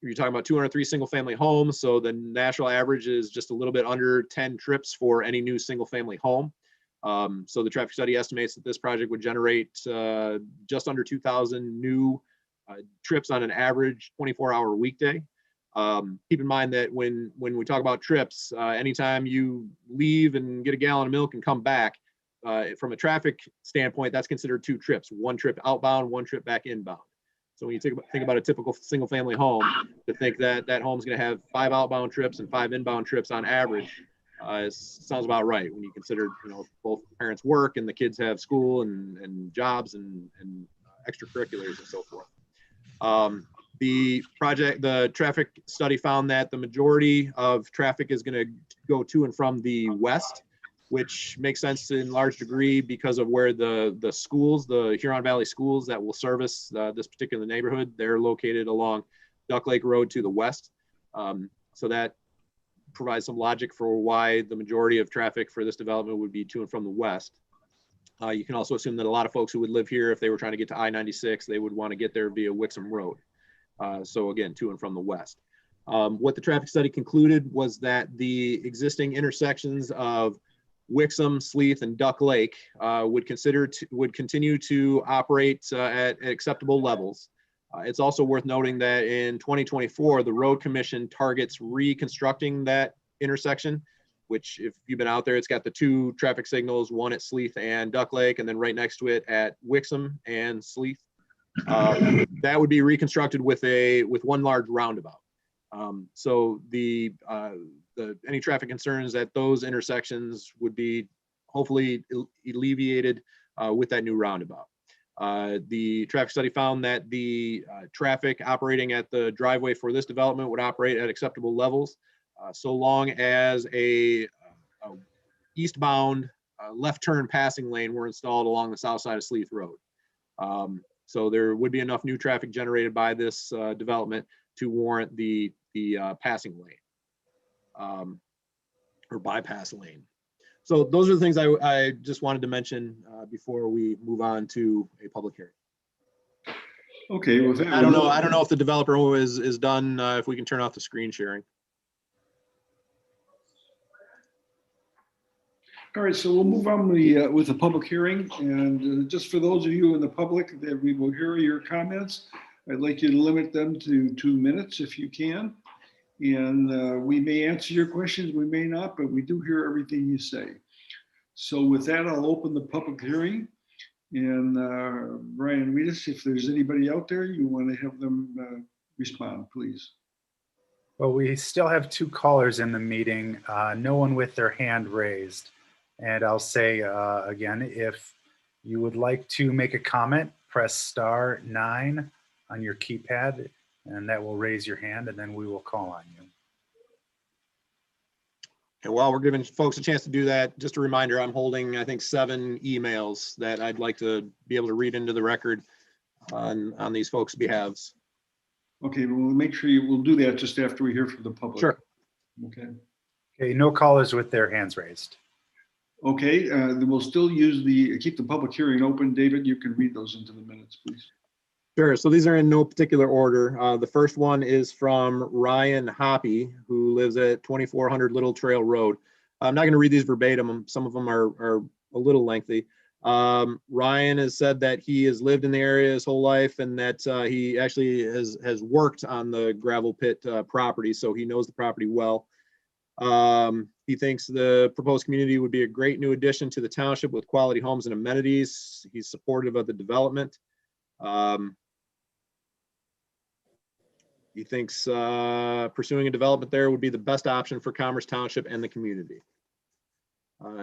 You're talking about 203 single-family homes, so the national average is just a little bit under 10 trips for any new single-family home. So the traffic study estimates that this project would generate just under 2,000 new trips on an average 24-hour weekday. Keep in mind that when we talk about trips, anytime you leave and get a gallon of milk and come back, from a traffic standpoint, that's considered 2 trips, 1 trip outbound, 1 trip back inbound. So when you think about a typical single family home, to think that that home is going to have 5 outbound trips and 5 inbound trips on average, sounds about right when you consider, both parents work and the kids have school and jobs and extracurriculars and so forth. The traffic study found that the majority of traffic is going to go to and from the west, which makes sense in large degree because of where the schools, the Huron Valley schools that will service this particular neighborhood, they're located along Duck Lake Road to the west. So that provides some logic for why the majority of traffic for this development would be to and from the west. You can also assume that a lot of folks who would live here, if they were trying to get to I-96, they would want to get there via Wixom Road. So again, to and from the west. What the traffic study concluded was that the existing intersections of Wixom, Sleeth, and Duck Lake would continue to operate at acceptable levels. It's also worth noting that in 2024, the Road Commission targets reconstructing that intersection, which, if you've been out there, it's got the 2 traffic signals, one at Sleeth and Duck Lake, and then right next to it at Wixom and Sleeth. That would be reconstructed with 1 large roundabout. So any traffic concerns at those intersections would be hopefully alleviated with that new roundabout. The traffic study found that the traffic operating at the driveway for this development would operate at acceptable levels, so long as a eastbound left turn passing lane were installed along the south side of Sleeth Road. So there would be enough new traffic generated by this development to warrant the passing lane or bypass lane. So those are the things I just wanted to mention before we move on to a public hearing. Okay. Well, I don't know if the developer is done. If we can turn off the screen sharing. All right, so we'll move on with the public hearing. And just for those of you in the public that we will hear your comments, I'd like you to limit them to 2 minutes if you can. And we may answer your questions, we may not, but we do hear everything you say. So with that, I'll open the public hearing. And Brian Weedus, if there's anybody out there, you want to have them respond, please. Well, we still have 2 callers in the meeting, no one with their hand raised. And I'll say again, if you would like to make a comment, press *9 on your keypad, and that will raise your hand, and then we will call on you. And while we're giving folks a chance to do that, just a reminder, I'm holding, I think, 7 emails that I'd like to be able to read into the record on these folks' behalves. Okay, we'll make sure we'll do that just after we hear from the public. Sure. Okay. Okay, no callers with their hands raised. Okay, then we'll still keep the public hearing open. David, you can read those into the minutes, please. Sure. So these are in no particular order. The first one is from Ryan Hoppy, who lives at 2400 Little Trail Road. I'm not going to read these verbatim. Some of them are a little lengthy. Ryan has said that he has lived in the area his whole life, and that he actually has worked on the gravel pit property, so he knows the property well. He thinks the proposed community would be a great new addition to the township with quality homes and amenities. He's supportive of the development. He thinks pursuing a development there would be the best option for Commerce Township and the community.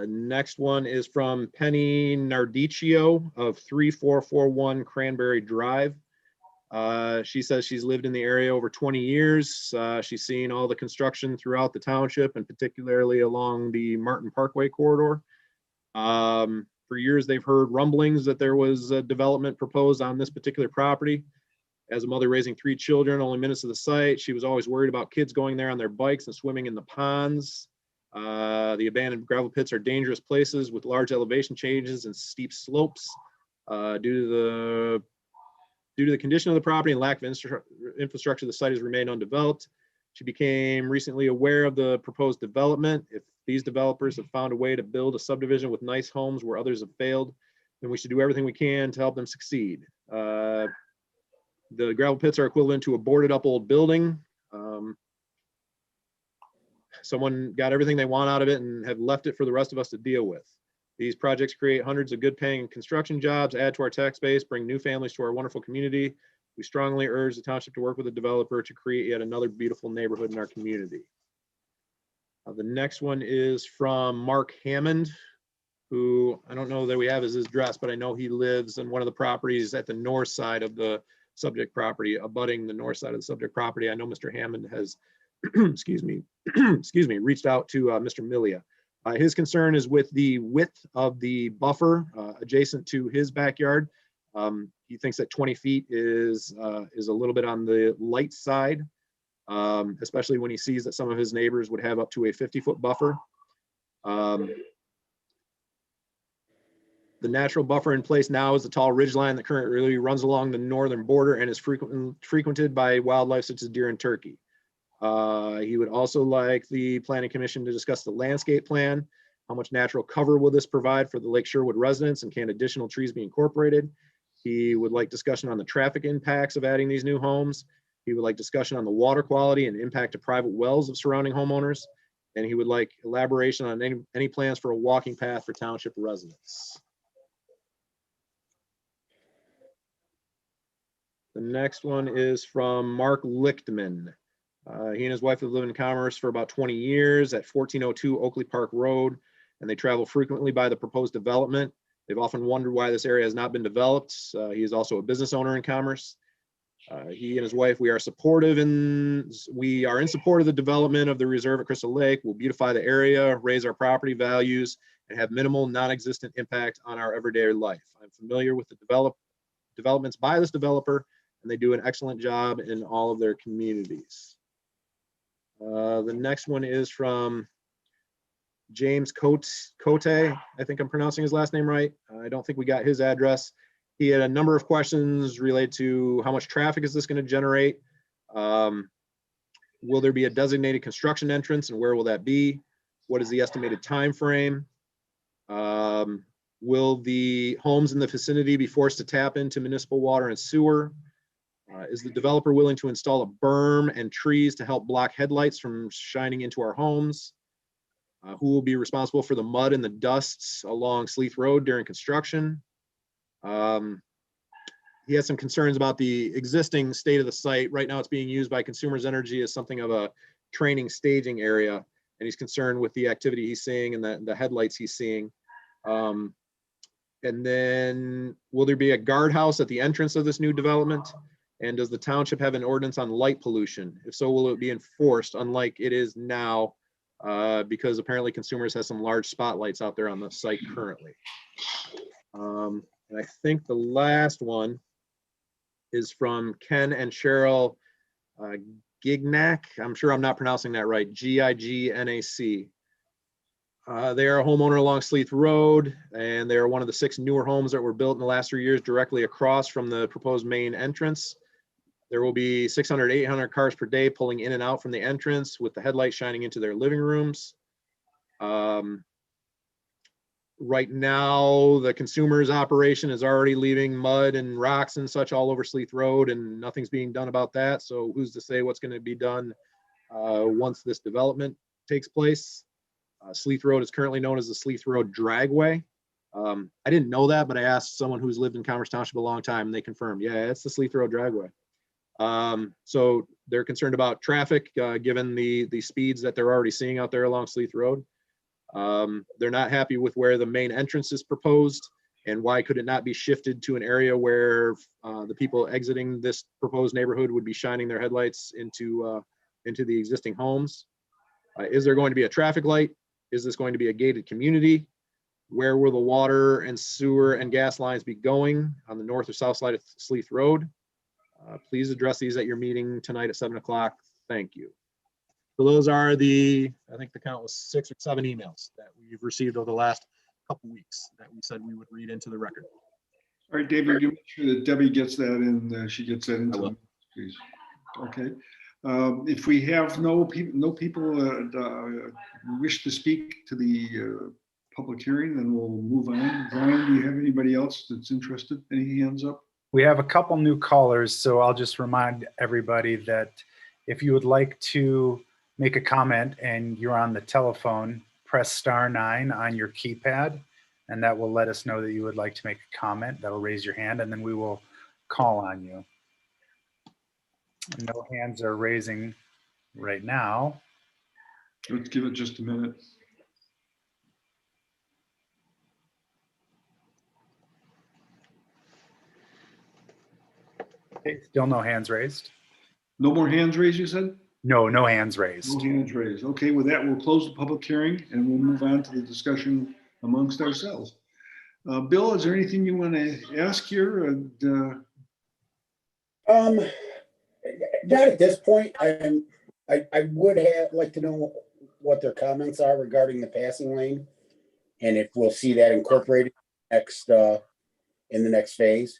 Next one is from Penny Nardicchio of 3441 Cranberry Drive. She says she's lived in the area over 20 years. She's seen all the construction throughout the township, and particularly along the Martin Parkway corridor. For years, they've heard rumblings that there was a development proposed on this particular property. As a mother raising 3 children, only minutes to the site, she was always worried about kids going there on their bikes and swimming in the ponds. The abandoned gravel pits are dangerous places with large elevation changes and steep slopes. Due to the condition of the property and lack of infrastructure, the site has remained undeveloped. She became recently aware of the proposed development. If these developers have found a way to build a subdivision with nice homes where others have failed, then we should do everything we can to help them succeed. The gravel pits are equivalent to a boarded up old building. Someone got everything they want out of it and have left it for the rest of us to deal with. These projects create hundreds of good paying construction jobs, add to our tax base, bring new families to our wonderful community. We strongly urge the township to work with the developer to create yet another beautiful neighborhood in our community. The next one is from Mark Hammond, who I don't know that we have his address, but I know he lives in one of the properties at the north side of the subject property, abutting the north side of the subject property. I know Mr. Hammond has, excuse me, reached out to Mr. Milia. His concern is with the width of the buffer adjacent to his backyard. He thinks that 20 feet is a little bit on the light side, especially when he sees that some of his neighbors would have up to a 50-foot buffer. The natural buffer in place now is the tall ridgeline that currently runs along the northern border and is frequented by wildlife such as deer and turkey. He would also like the Planning Commission to discuss the landscape plan. How much natural cover will this provide for the Lake Sherwood residents, and can additional trees be incorporated? He would like discussion on the traffic impacts of adding these new homes. He would like discussion on the water quality and impact to private wells of surrounding homeowners. And he would like elaboration on any plans for a walking path for township residents. The next one is from Mark Lichtman. He and his wife have lived in Commerce for about 20 years at 1402 Oakley Park Road, and they travel frequently by the proposed development. They've often wondered why this area has not been developed. He is also a business owner in Commerce. He and his wife, we are in support of the development of the reserve at Crystal Lake. We'll beautify the area, raise our property values, and have minimal non-existent impact on our everyday life. I'm familiar with the developments by this developer, and they do an excellent job in all of their communities. The next one is from James Cote. I think I'm pronouncing his last name right. I don't think we got his address. He had a number of questions related to how much traffic is this going to generate? Will there be a designated construction entrance, and where will that be? What is the estimated time frame? Will the homes in the vicinity be forced to tap into municipal water and sewer? Is the developer willing to install a berm and trees to help block headlights from shining into our homes? Who will be responsible for the mud and the dusts along Sleeth Road during construction? He has some concerns about the existing state of the site. Right now, it's being used by Consumers Energy as something of a training staging area, and he's concerned with the activity he's seeing and the headlights he's seeing. And then, will there be a guardhouse at the entrance of this new development? And does the township have an ordinance on light pollution? If so, will it be enforced unlike it is now? Because apparently Consumers has some large spotlights out there on the site currently. And I think the last one is from Ken and Cheryl Gignac. I'm sure I'm not pronouncing that right. Gignac. They are a homeowner along Sleeth Road, and they are one of the 6 newer homes that were built in the last 3 years directly across from the proposed main entrance. There will be 600, 800 cars per day pulling in and out from the entrance with the headlights shining into their living rooms. Right now, the Consumers operation is already leaving mud and rocks and such all over Sleeth Road, and nothing's being done about that. So who's to say what's going to be done once this development takes place? Sleeth Road is currently known as the Sleeth Road Dragway. I didn't know that, but I asked someone who's lived in Commerce Township a long time, and they confirmed, yeah, it's the Sleeth Road Dragway. So they're concerned about traffic, given the speeds that they're already seeing out there along Sleeth Road. They're not happy with where the main entrance is proposed, and why could it not be shifted to an area where the people exiting this proposed neighborhood would be shining their headlights into the existing homes. Is there going to be a traffic light? Is this going to be a gated community? Where will the water and sewer and gas lines be going on the north or south side of Sleeth Road? Please address these at your meeting tonight at 7 o'clock. Thank you. So those are the, I think the count was 6 or 7 emails that we've received over the last couple weeks that we said we would read into the record. All right, David, you make sure that Debbie gets that in, she gets that into the, please. Okay. If we have no people wish to speak to the public hearing, then we'll move on. Brian, do you have anybody else that's interested? Any hands up? We have a couple new callers, so I'll just remind everybody that if you would like to make a comment and you're on the telephone, press *9 on your keypad, and that will let us know that you would like to make a comment. That'll raise your hand, and then we will call on you. No hands are raising right now. Let's give it just a minute. Okay, still no hands raised. No more hands raised, you said? No, no hands raised. No hands raised. Okay, with that, we'll close the public hearing and we'll move on to the discussion amongst ourselves. Bill, is there anything you want to ask here? Not at this point. I would like to know what their comments are regarding the passing lane, and if we'll see that incorporated next in the next phase.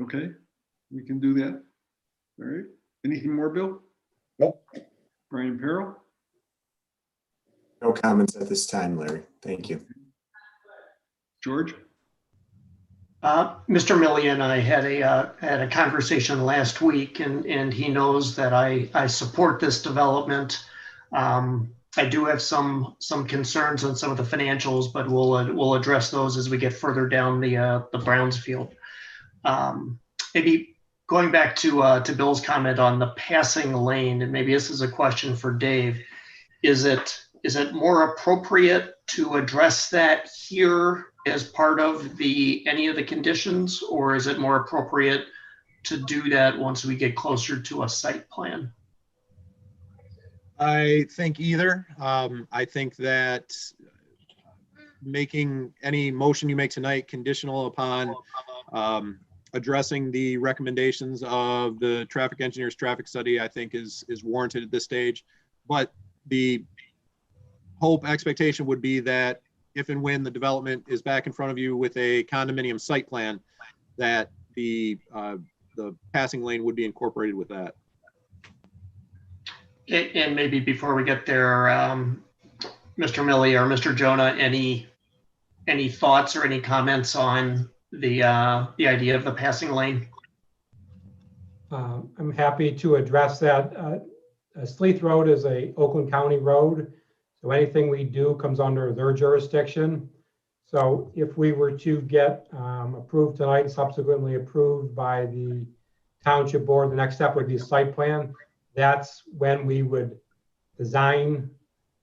Okay, we can do that. All right. Anything more, Bill? Nope. Brian Perrell? No comments at this time, Larry. Thank you. George? Mr. Milley and I had a conversation last week, and he knows that I support this development. I do have some concerns on some of the financials, but we'll address those as we get further down the Brownsfield. Maybe going back to Bill's comment on the passing lane, and maybe this is a question for Dave. Is it more appropriate to address that here as part of any of the conditions, or is it more appropriate to do that once we get closer to a site plan? I think either. I think that making any motion you make tonight conditional upon addressing the recommendations of the traffic engineer's traffic study, I think is warranted at this stage. But the hope expectation would be that if and when the development is back in front of you with a condominium site plan, that the passing lane would be incorporated with that. And maybe before we get there, Mr. Milley or Mr. Jonah, any thoughts or any comments on the idea of the passing lane? I'm happy to address that. Sleeth Road is a Oakland County road, so anything we do comes under their jurisdiction. So if we were to get approved tonight and subsequently approved by the township board, the next step would be a site plan. That's when we would design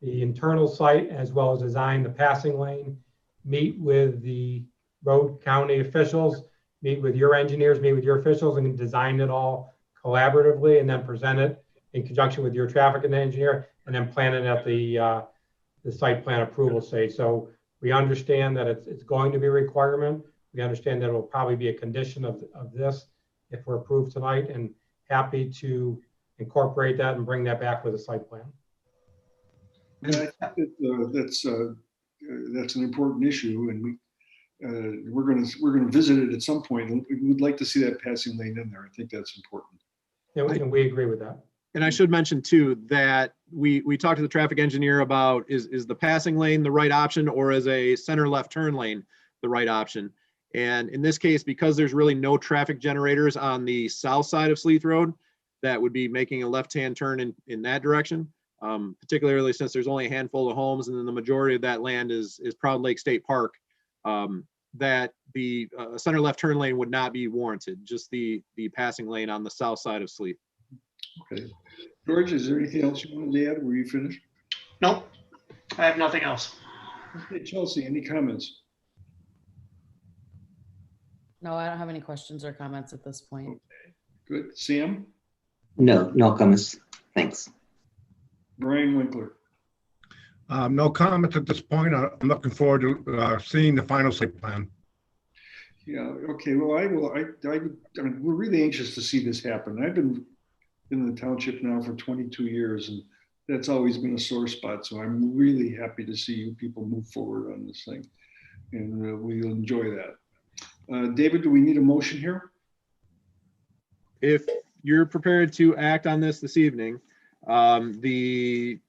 the internal site as well as design the passing lane, meet with the road county officials, meet with your engineers, meet with your officials, and design it all collaboratively, and then present it in conjunction with your traffic and engineer, and then plan it at the site plan approval stage. So we understand that it's going to be a requirement. We understand that it will probably be a condition of this if we're approved tonight, and happy to incorporate that and bring that back with a site plan. Yeah, I think that's an important issue, and we're gonna visit it at some point. And we would like to see that passing lane in there. I think that's important. Yeah, and we agree with that. And I should mention too, that we talked to the traffic engineer about, is the passing lane the right option, or is a center left turn lane the right option? And in this case, because there's really no traffic generators on the south side of Sleeth Road, that would be making a left-hand turn in that direction, particularly since there's only a handful of homes, and then the majority of that land is Proud Lake State Park, that the center left turn lane would not be warranted, just the passing lane on the south side of Sleeth. Okay. George, is there anything else you wanted to add? Were you finished? Nope, I have nothing else. Okay, Chelsea, any comments? No, I don't have any questions or comments at this point. Good. Sam? No, no comments. Thanks. Brian Winkler? No comments at this point. I'm looking forward to seeing the final site plan. Yeah, okay, well, we're really anxious to see this happen. I've been in the township now for 22 years, and that's always been a sore spot. So I'm really happy to see you people move forward on this thing, and we'll enjoy that. David, do we need a motion here? If you're prepared to act on this evening, the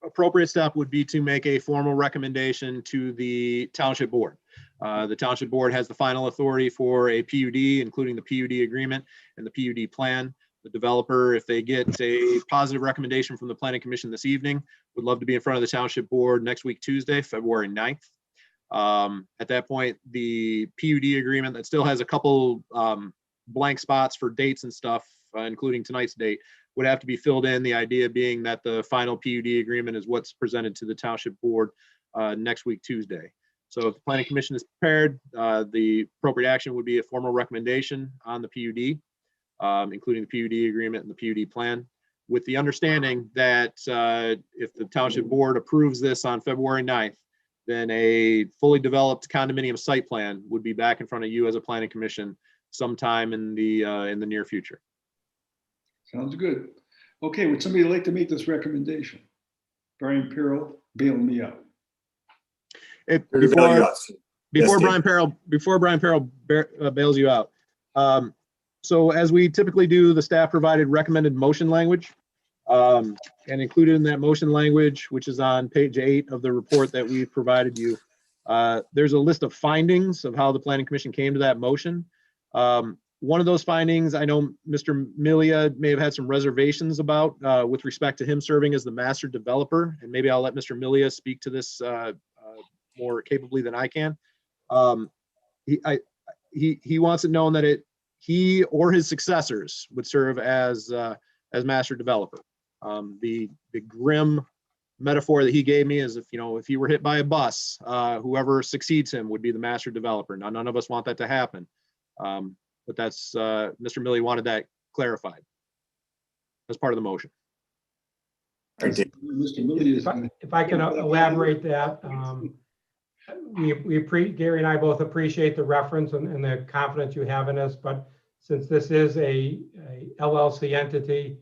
appropriate step would be to make a formal recommendation to the township board. The township board has the final authority for a PUD, including the PUD agreement and the PUD plan. The developer, if they get a positive recommendation from the planning commission this evening, would love to be in front of the township board next week, Tuesday, February 9th. At that point, the PUD agreement that still has a couple blank spots for dates and stuff, including tonight's date, would have to be filled in. The idea being that the final PUD agreement is what's presented to the township board next week, Tuesday. So if the planning commission is prepared, the appropriate action would be a formal recommendation on the PUD, including the PUD agreement and the PUD plan, with the understanding that if the township board approves this on February 9th, then a fully developed condominium site plan would be back in front of you as a planning commission sometime in the near future. Sounds good. Okay, would somebody like to make this recommendation? Brian Perrell, bail me out. Before Brian Perrell bails you out. So as we typically do, the staff provided recommended motion language, and included in that motion language, which is on page 8 of the report that we've provided you, there's a list of findings of how the planning commission came to that motion. One of those findings, I know Mr. Milia may have had some reservations about with respect to him serving as the master developer, and maybe I'll let Mr. Milia speak to this more capably than I can. He wants it known that he or his successors would serve as master developer. The grim metaphor that he gave me is, if he were hit by a bus, whoever succeeds him would be the master developer. Now, none of us want that to happen. But that's, Mr. Milley wanted that clarified as part of the motion. If I can elaborate that, Gary and I both appreciate the reference and the confidence you have in us, but since this is a LLC entity,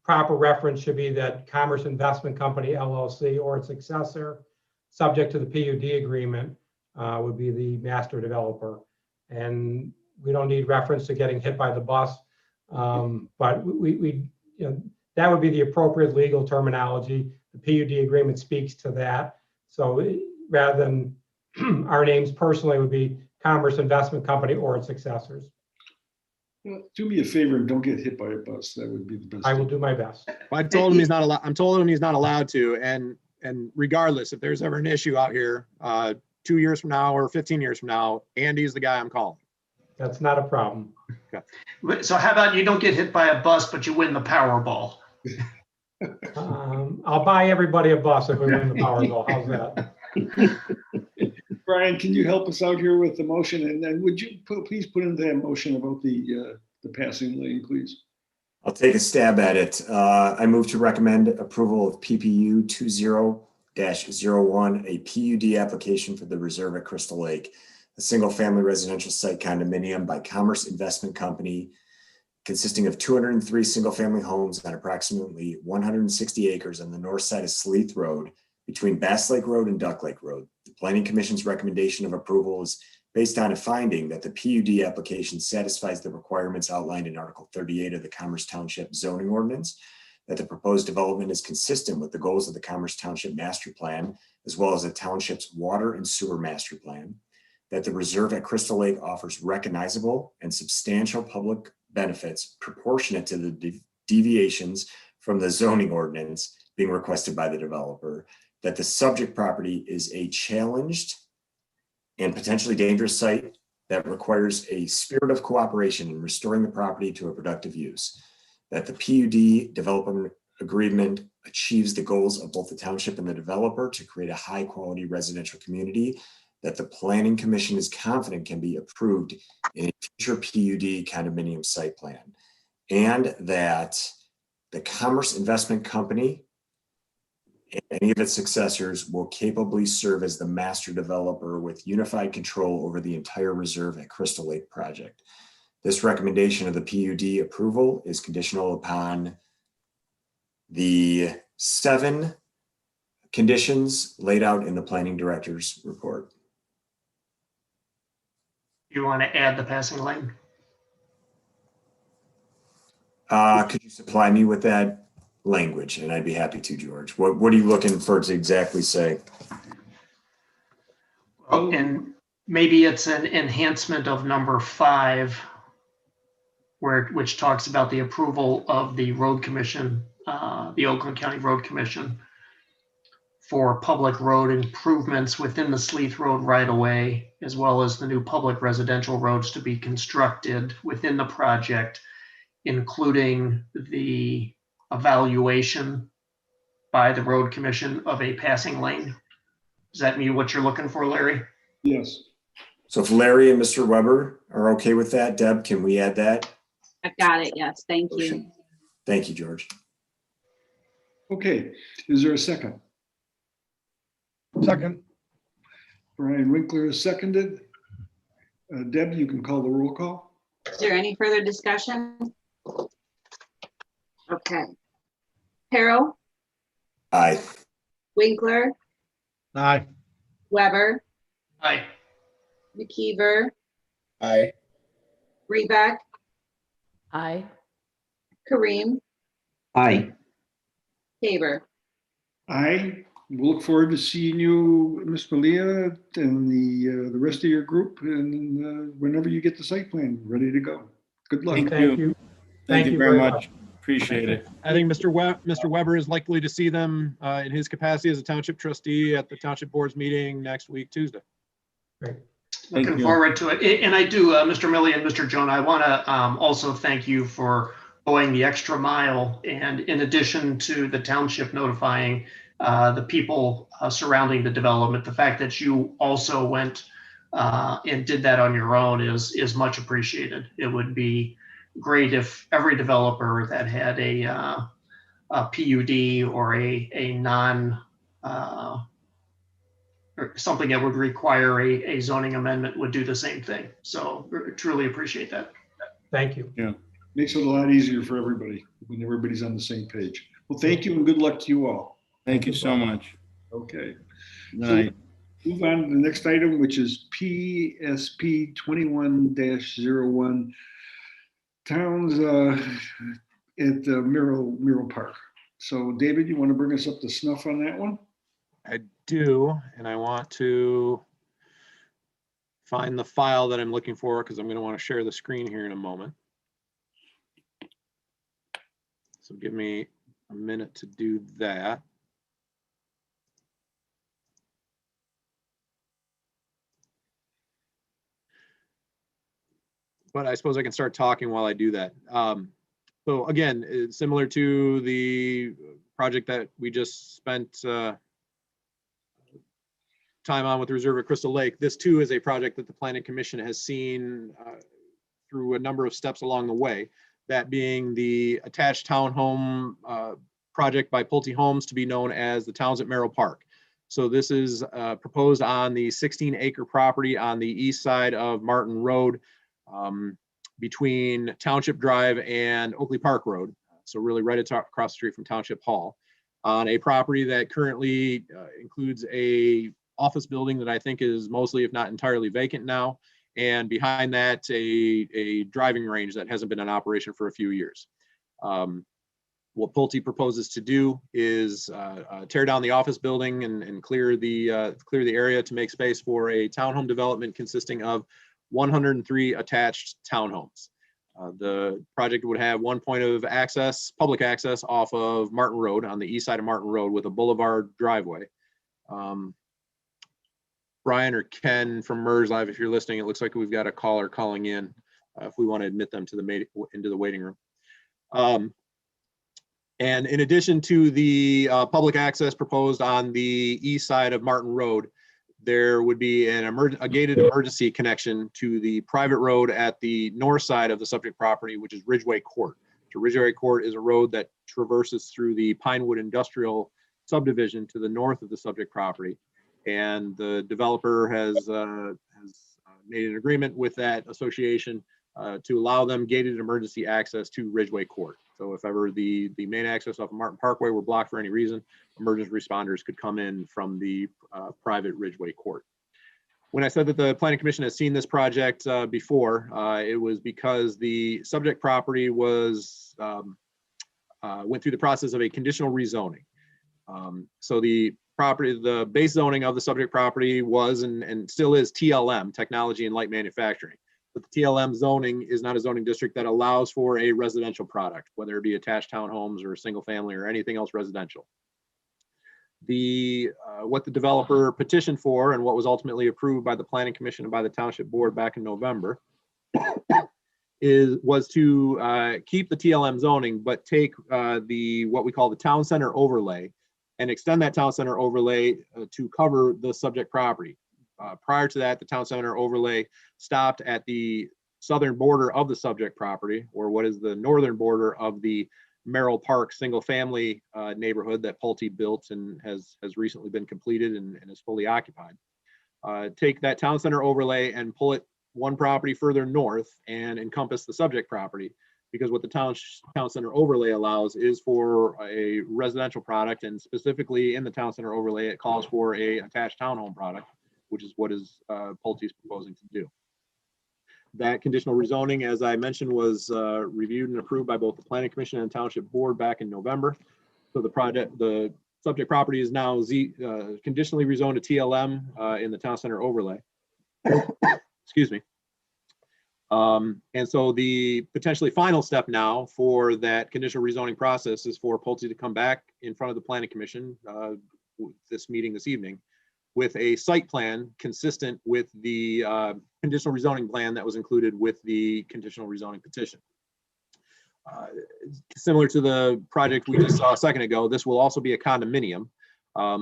proper reference should be that Commerce Investment Company LLC or its successor, subject to the PUD agreement, would be the master developer. And we don't need reference to getting hit by the bus, but that would be the appropriate legal terminology. The PUD agreement speaks to that. So rather than our names personally, would be Commerce Investment Company or its successors. Well, do me a favor and don't get hit by a bus. That would be the best. I will do my best. I told him he's not allowed. I'm told him he's not allowed to. And regardless, if there's ever an issue out here, 2 years from now or 15 years from now, Andy's the guy I'm calling. That's not a problem. So how about you don't get hit by a bus, but you win the Powerball? I'll buy everybody a bus if we win the Powerball. How's that? Brian, can you help us out here with the motion? And then would you please put into that motion about the passing lane, please? I'll take a stab at it. I move to recommend approval of PPU 20-01, a PUD application for the Reserve at Crystal Lake, a single-family residential site condominium by Commerce Investment Company consisting of 203 single-family homes on approximately 160 acres on the north side of Sleeth Road between Bass Lake Road and Duck Lake Road. The Planning Commission's recommendation of approval is based on a finding that the PUD application satisfies the requirements outlined in Article 38 of the Commerce Township zoning ordinance, that the proposed development is consistent with the goals of the Commerce Township Master Plan, as well as the township's water and sewer master plan, that the reserve at Crystal Lake offers recognizable and substantial public benefits proportionate to the deviations from the zoning ordinance being requested by the developer, that the subject property is a challenged and potentially dangerous site that requires a spirit of cooperation in restoring the property to a productive use, that the PUD development agreement achieves the goals of both the township and the developer to create a high quality residential community, that the Planning Commission is confident can be approved in a future PUD condominium site plan, and that the Commerce Investment Company and any of its successors will capably serve as the master developer with unified control over the entire reserve at Crystal Lake project. This recommendation of the PUD approval is conditional upon the 7 conditions laid out in the planning director's report. You want to add the passing lane? Could you supply me with that language? And I'd be happy to, George. What are you looking for to exactly say? Well, and maybe it's an enhancement of number 5, which talks about the approval of the road commission, the Oakland County Road Commission, for public road improvements within the Sleeth Road right of way, as well as the new public residential roads to be constructed within the project, including the evaluation by the road commission of a passing lane. Does that mean what you're looking for, Larry? Yes. So if Larry and Mr. Weber are okay with that, Deb, can we add that? I've got it. Yes, thank you. Thank you, George. Okay, is there a second? Second. Brian Winkler is seconded. Deb, you can call the roll call. Is there any further discussion? Okay. Harrell, Aye. Winkler, Aye. Weber, Aye. McKeever, Aye. Reback, Aye. Kareem, Aye. Haber. Aye. We'll look forward to seeing you, Ms. Malia, and the rest of your group, and whenever you get the site plan ready to go. Good luck. Thank you. Thank you very much. Appreciate it. I think Mr. Weber is likely to see them in his capacity as a township trustee at the township board's meeting next week, Tuesday. Great. Looking forward to it. And I do, Mr. Millie and Mr. Jonah, I want to also thank you for going the extra mile. And in addition to the township notifying the people surrounding the development, the fact that you also went and did that on your own is much appreciated. It would be great if every developer that had a PUD or a non or something that would require a zoning amendment would do the same thing. So truly appreciate that. Thank you. Yeah, makes it a lot easier for everybody when everybody's on the same page. Well, thank you and good luck to you all. Thank you so much. Okay. Good night. So move on to the next item, which is PSP 21-01, Towns at Merrill Park. So David, you want to bring us up to snuff on that one? I do, and I want to find the file that I'm looking for because I'm going to want to share the screen here in a moment. So give me a minute to do that. but I suppose I can start talking while I do that. So again, it's similar to the project that we just spent time on with Reserve at Crystal Lake. This too is a project that the Planning Commission has seen through a number of steps along the way. That being the attached townhome project by Pulte Homes, to be known as the Towns at Merrill Park. So this is proposed on the 16-acre property on the east side of Martin Road, between Township Drive and Oakley Park Road. So really right across the street from Township Hall, on a property that currently includes a office building that I think is mostly, if not entirely, vacant now. And behind that, a driving range that hasn't been in operation for a few years. What Pulte proposes to do is tear down the office building and clear the area to make space for a townhome development consisting of 103 attached townhomes. The project would have one point of access, public access, off of Martin Road, on the east side of Martin Road, with a boulevard driveway. Brian or Ken from MERS Live, if you're listening, it looks like we've got a caller calling in. If we want to admit them to into the waiting room. And in addition to the public access proposed on the east side of Martin Road, there would be a gated emergency connection to the private road at the north side of the subject property, which is Ridgeway Court. So Ridgeway Court is a road that traverses through the Pinewood Industrial subdivision to the north of the subject property. And the developer has made an agreement with that association to allow them gated emergency access to Ridgeway Court. So if ever the main access off of Martin Parkway were blocked for any reason, emergency responders could come in from the private Ridgeway Court. When I said that the Planning Commission has seen this project before, it was because the subject property was went through the process of a conditional rezoning. So the base zoning of the subject property was and still is TLM, Technology and Light Manufacturing. But the TLM zoning is not a zoning district that allows for a residential product, whether it be attached townhomes or single family or anything else residential. What the developer petitioned for and what was ultimately approved by the Planning Commission and by the Township Board back in November was to keep the TLM zoning, but take what we call the town center overlay and extend that town center overlay to cover the subject property. Prior to that, the town center overlay stopped at the southern border of the subject property, or what is the northern border of the Merrill Park single family neighborhood that Pulte built and has recently been completed and is fully occupied. Take that town center overlay and pull it one property further north and encompass the subject property, because what the town center overlay allows is for a residential product, and specifically in the town center overlay, it calls for a attached townhome product, which is what Pulte is proposing to do. That conditional rezoning, as I mentioned, was reviewed and approved by both the Planning Commission and Township Board back in November. So the subject property is now conditionally rezoned to TLM in the town center overlay. Excuse me. And so the potentially final step now for that conditional rezoning process is for Pulte to come back in front of the Planning Commission this evening with a site plan consistent with the conditional rezoning plan that was included with the conditional rezoning petition. Similar to the project we just saw a second ago, this will also be a condominium.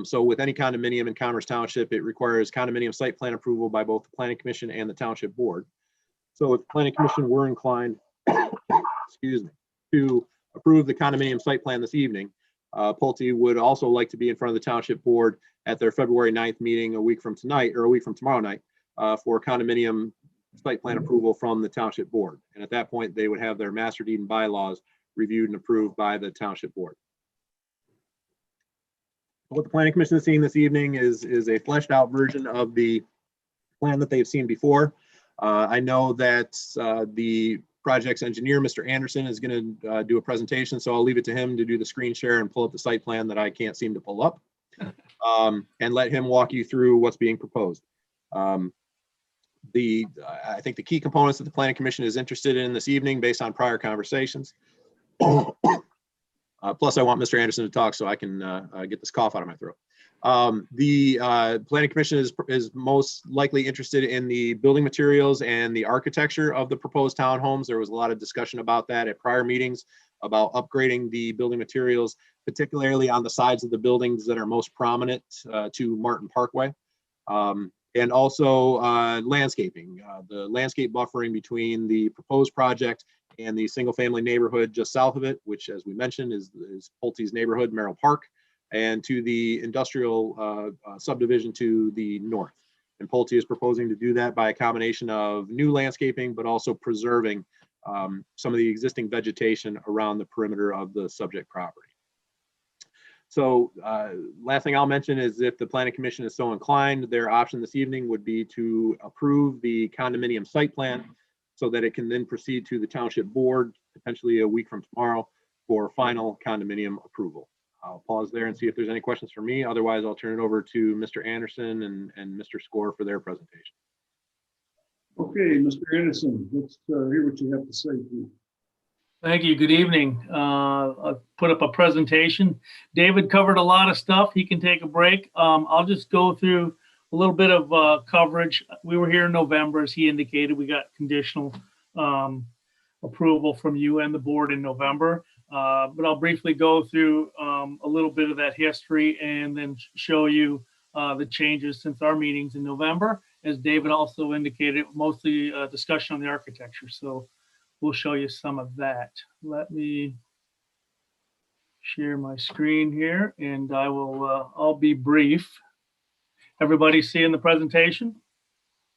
So with any condominium in Commerce Township, it requires condominium site plan approval by both the Planning Commission and the Township Board. So if the Planning Commission were inclined, excuse me, to approve the condominium site plan this evening, Pulte would also like to be in front of the Township Board at their February 9th meeting a week from tomorrow night for condominium site plan approval from the Township Board. And at that point, they would have their master deed and bylaws reviewed and approved by the Township Board. What the Planning Commission is seeing this evening is a fleshed out version of the plan that they've seen before. I know that the project's engineer, Mr. Anderson, is going to do a presentation, so I'll leave it to him to do the screen share and pull up the site plan that I can't seem to pull up, and let him walk you through what's being proposed. I think the key components that the Planning Commission is interested in this evening, based on prior conversations. Plus, I want Mr. Anderson to talk so I can get this cough out of my throat. The Planning Commission is most likely interested in the building materials and the architecture of the proposed townhomes. There was a lot of discussion about that at prior meetings about upgrading the building materials, particularly on the sides of the buildings that are most prominent to Martin Parkway. And also landscaping, the landscape buffering between the proposed project and the single family neighborhood just south of it, which as we mentioned is Pulte's neighborhood, Merrill Park, and to the industrial subdivision to the north. And Pulte is proposing to do that by a combination of new landscaping, but also preserving some of the existing vegetation around the perimeter of the subject property. So last thing I'll mention is if the Planning Commission is so inclined, their option this evening would be to approve the condominium site plan so that it can then proceed to the Township Board, potentially a week from tomorrow, for final condominium approval. I'll pause there and see if there's any questions for me. Otherwise, I'll turn it over to Mr. Anderson and Mr. Score for their presentation. Okay, Mr. Anderson, let's hear what you have to say, please. Thank you. Good evening. I'll put up a presentation. David covered a lot of stuff. He can take a break. I'll just go through a little bit of coverage. We were here in November, as he indicated. We got conditional approval from you and the board in November. But I'll briefly go through a little bit of that history and then show you the changes since our meetings in November. As David also indicated, mostly a discussion on the architecture. So we'll show you some of that. Let me share my screen here and I will, I'll be brief. Everybody seeing the presentation?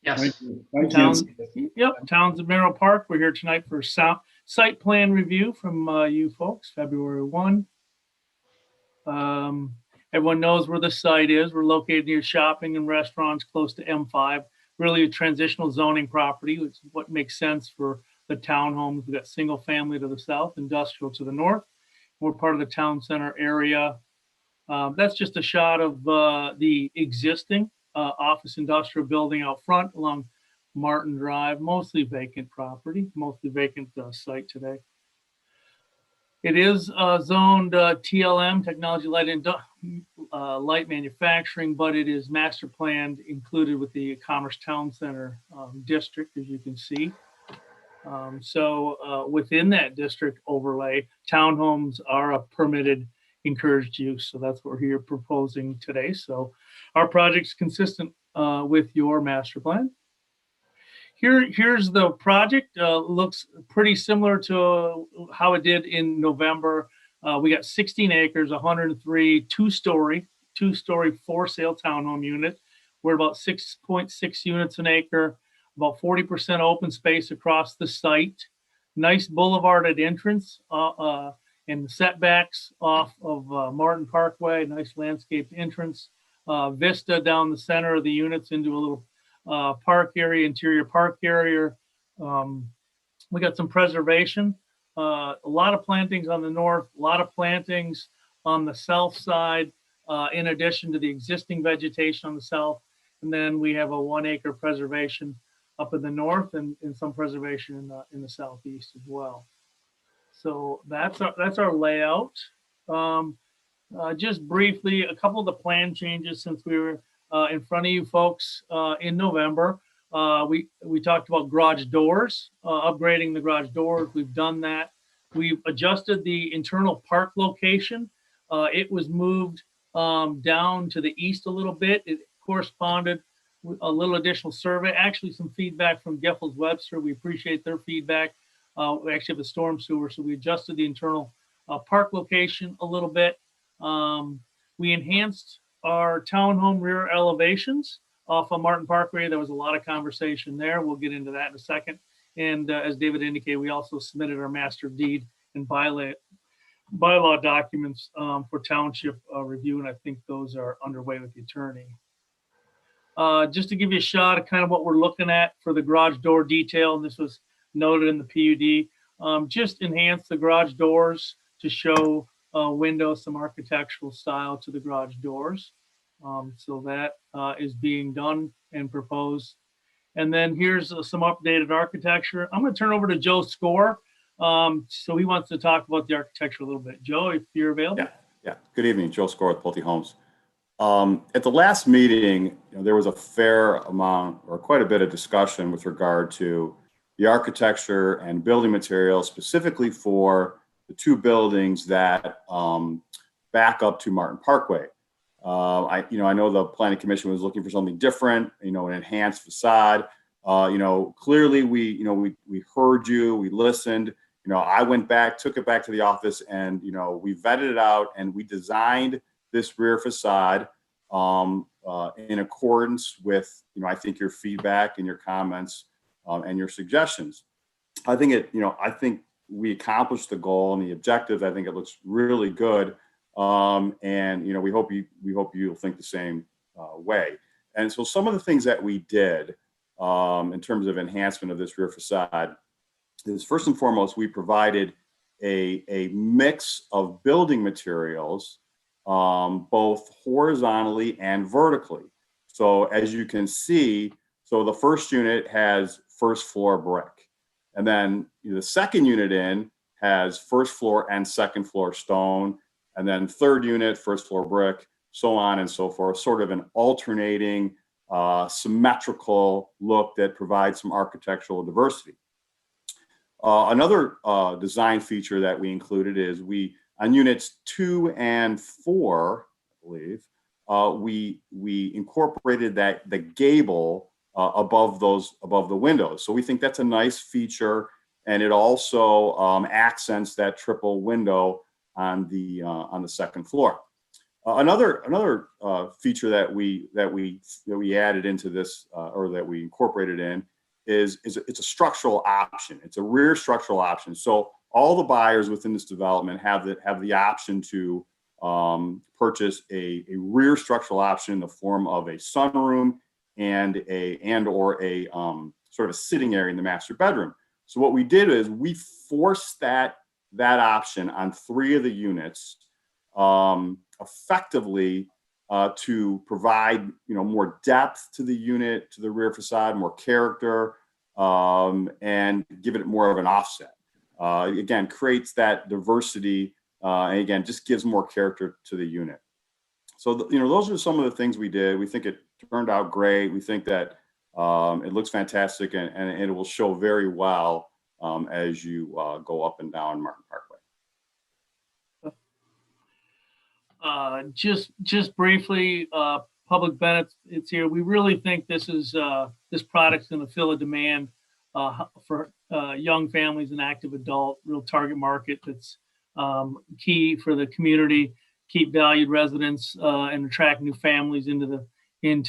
Yes. Towns of Merrill Park. We're here tonight for site plan review from you folks, February 1. Everyone knows where the site is. We're located near shopping and restaurants close to M5, really a transitional zoning property, which is what makes sense for the townhomes. We've got single family to the south, industrial to the north. We're part of the town center area. That's just a shot of the existing office industrial building out front along Martin Drive, mostly vacant property, mostly vacant site today. It is zoned TLM, technology light manufacturing, but it is master planned included with the Commerce Town Center district, as you can see. So within that district overlay, townhomes are a permitted encouraged use. So that's what we're here proposing today. So our project's consistent with your master plan. Here's the project. Looks pretty similar to how it did in November. We got 16 acres, 103 two-story for sale townhome unit. We're about 6.6 units an acre, about 40% open space across the site. Nice boulevarded entrance and setbacks off of Martin Parkway. Nice landscaped entrance. Vista down the center of the units into a little park area, interior park area. We got some preservation, a lot of plantings on the north, a lot of plantings on the south side, in addition to the existing vegetation on the south. And then we have a 1 acre preservation up in the north and some preservation in the southeast as well. So that's our layout. Just briefly, a couple of the plan changes since we were in front of you folks in November. We talked about garage doors, upgrading the garage doors. We've done that. We've adjusted the internal park location. It was moved down to the east a little bit. It corresponded with a little additional survey, actually some feedback from Geffels Webster. We appreciate their feedback. We actually have a storm sewer, so we adjusted the internal park location a little bit. We enhanced our townhome rear elevations off of Martin Parkway. There was a lot of conversation there. We'll get into that in a second. And as David indicated, we also submitted our master deed and bylaw documents for township review, and I think those are underway with the attorney. Just to give you a shot of kind of what we're looking at for the garage door detail, and this was noted in the PUD, just enhance the garage doors to show windows, some architectural style to the garage doors. So that is being done and proposed. And then here's some updated architecture. I'm going to turn over to Joe Score. So he wants to talk about the architecture a little bit. Joe, if you're available. Yeah. Good evening, Joe Score with Pulte Homes. At the last meeting, there was a fair amount or quite a bit of discussion with regard to the architecture and building materials, specifically for the two buildings that back up to Martin Parkway. I know the Planning Commission was looking for something different, an enhanced facade. Clearly we heard you, we listened. I went back, took it back to the office, and we vetted it out, and we designed this rear facade in accordance with I think your feedback and your comments and your suggestions. I think we accomplished the goal and the objectives. I think it looks really good, and we hope you'll think the same way. And so some of the things that we did in terms of enhancement of this rear facade is, first and foremost, we provided a mix of building materials, both horizontally and vertically. So as you can see, the first unit has first floor brick, and then the second unit in has first floor and second floor stone, and then third unit, first floor brick, so on and so forth, sort of an alternating symmetrical look that provides some architectural diversity. Another design feature that we included is on units 2 and 4, I believe, we incorporated the gable above the windows. So we think that's a nice feature, and it also accents that triple window on the second floor. Another feature that we added into this, or that we incorporated in, is it's a structural option. It's a rear structural option. So all the buyers within this development have the option to purchase a rear structural option in the form of a sunroom or a sort of sitting area in the master bedroom. So what we did is we forced that option on 3 of the units, effectively to provide more depth to the unit, to the rear facade, more character, and give it more of an offset. Again, creates that diversity, and again, just gives more character to the unit. So those are some of the things we did. We think it turned out great. We think that it looks fantastic, and it will show very well as you go up and down Martin Parkway. Just briefly, public benefits here. We really think this product's going to fill a demand for young families and active adult, real target market that's key for the community, keep valued residents and attract new families into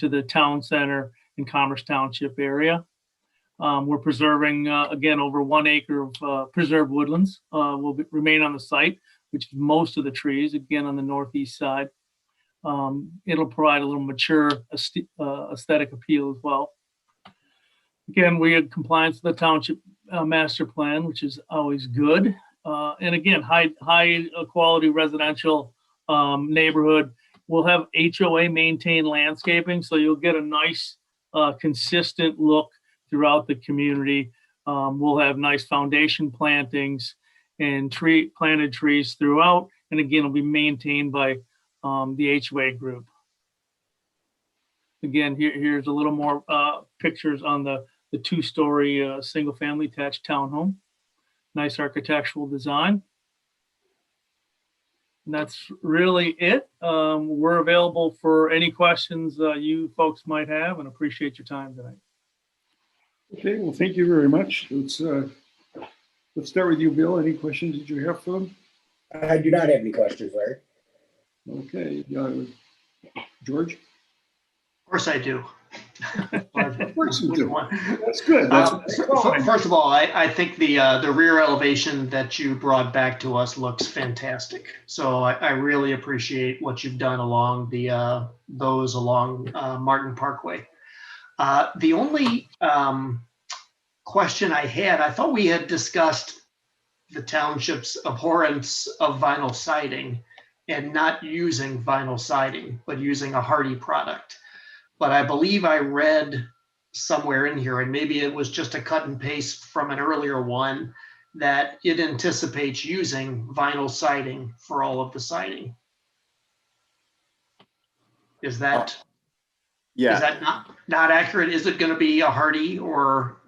the town center and Commerce Township area. We're preserving, again, over 1 acre of preserved woodlands will remain on the site, which is most of the trees, again, on the northeast side. It'll provide a little mature aesthetic appeal as well. Again, we had compliance with the township master plan, which is always good. And again, high quality residential neighborhood. We'll have HOA maintained landscaping, so you'll get a nice consistent look throughout the community. We'll have nice foundation plantings and planted trees throughout. And again, it'll be maintained by the HOA group. Again, here's a little more pictures on the 2-story single family attached townhome. Nice architectural design. And that's really it. We're available for any questions you folks might have, and appreciate your time tonight. Okay, well, thank you very much. Let's start with you, Bill. Any questions that you have for them? I do not have any questions, Larry. Okay, George? Of course I do. Of course you do. That's good. First of all, I think the rear elevation that you brought back to us looks fantastic. So I really appreciate what you've done along those along Martin Parkway. The only question I had, I thought we had discussed the township's abhorrence of vinyl siding and not using vinyl siding, but using a hardy product. But I believe I read somewhere in here, and maybe it was just a cut and paste from an earlier one, that it anticipates using vinyl siding for all of the siding. Is that, Yeah. is that not accurate? Is it going to be a hardy or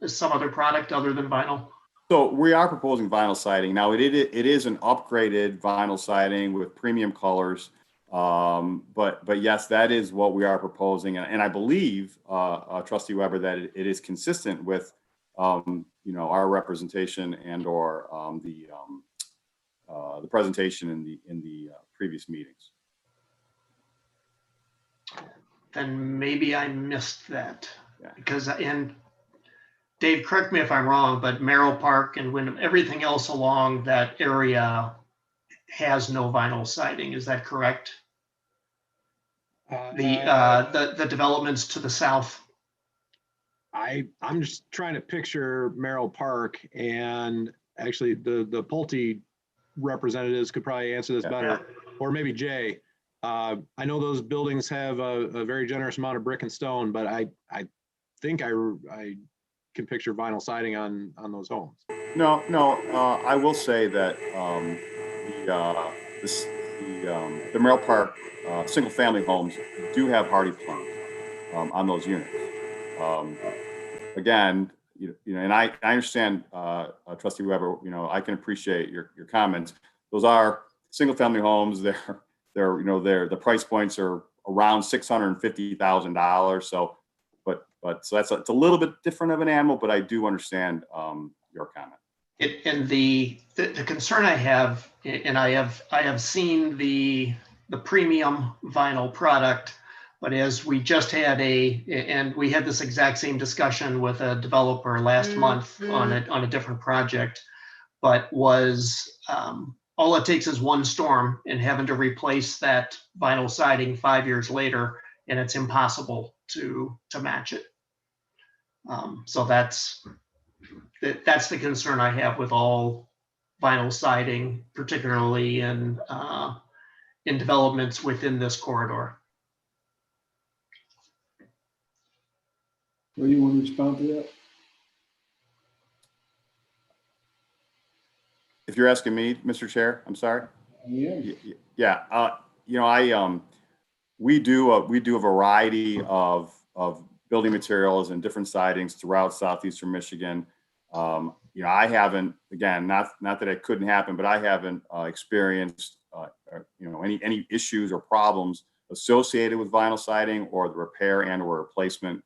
some other product other than vinyl? So we are proposing vinyl siding. Now it is an upgraded vinyl siding with premium colors. But yes, that is what we are proposing. And I believe, Trustee Weber, that it is consistent with, our representation and or the presentation in the previous meetings. Then maybe I missed that. Because, and Dave, correct me if I'm wrong, but Merrill Park and Wyndham, everything else along that area has no vinyl siding. Is that correct? The developments to the south. I'm just trying to picture Merrill Park, and actually the Pulte representatives could probably answer this better, or maybe Jay. I know those buildings have a very generous amount of brick and stone, but I think I can picture vinyl siding on those homes. No, I will say that the Merrill Park single-family homes do have hardy plank on those units. Again, and I understand, Trustee Weber. I can appreciate your comments. Those are single-family homes. They're the price points are around $650,000. So, so it's a little bit different of an animal. But I do understand your comment. And the concern I have, and I have seen the premium vinyl product, but as we just had and we had this exact same discussion with a developer last month on a different project, but was all it takes is one storm and having to replace that vinyl siding 5 years later, and it's impossible to match it. So that's the concern I have with all vinyl siding, particularly in developments within this corridor. Do you want to respond to that? If you're asking me, Mr. Chair, I'm sorry. Yeah. We do a variety of building materials and different sidings throughout southeastern Michigan. I haven't, again, not that it couldn't happen, but I haven't experienced any issues or problems associated with vinyl siding or the repair and or replacement.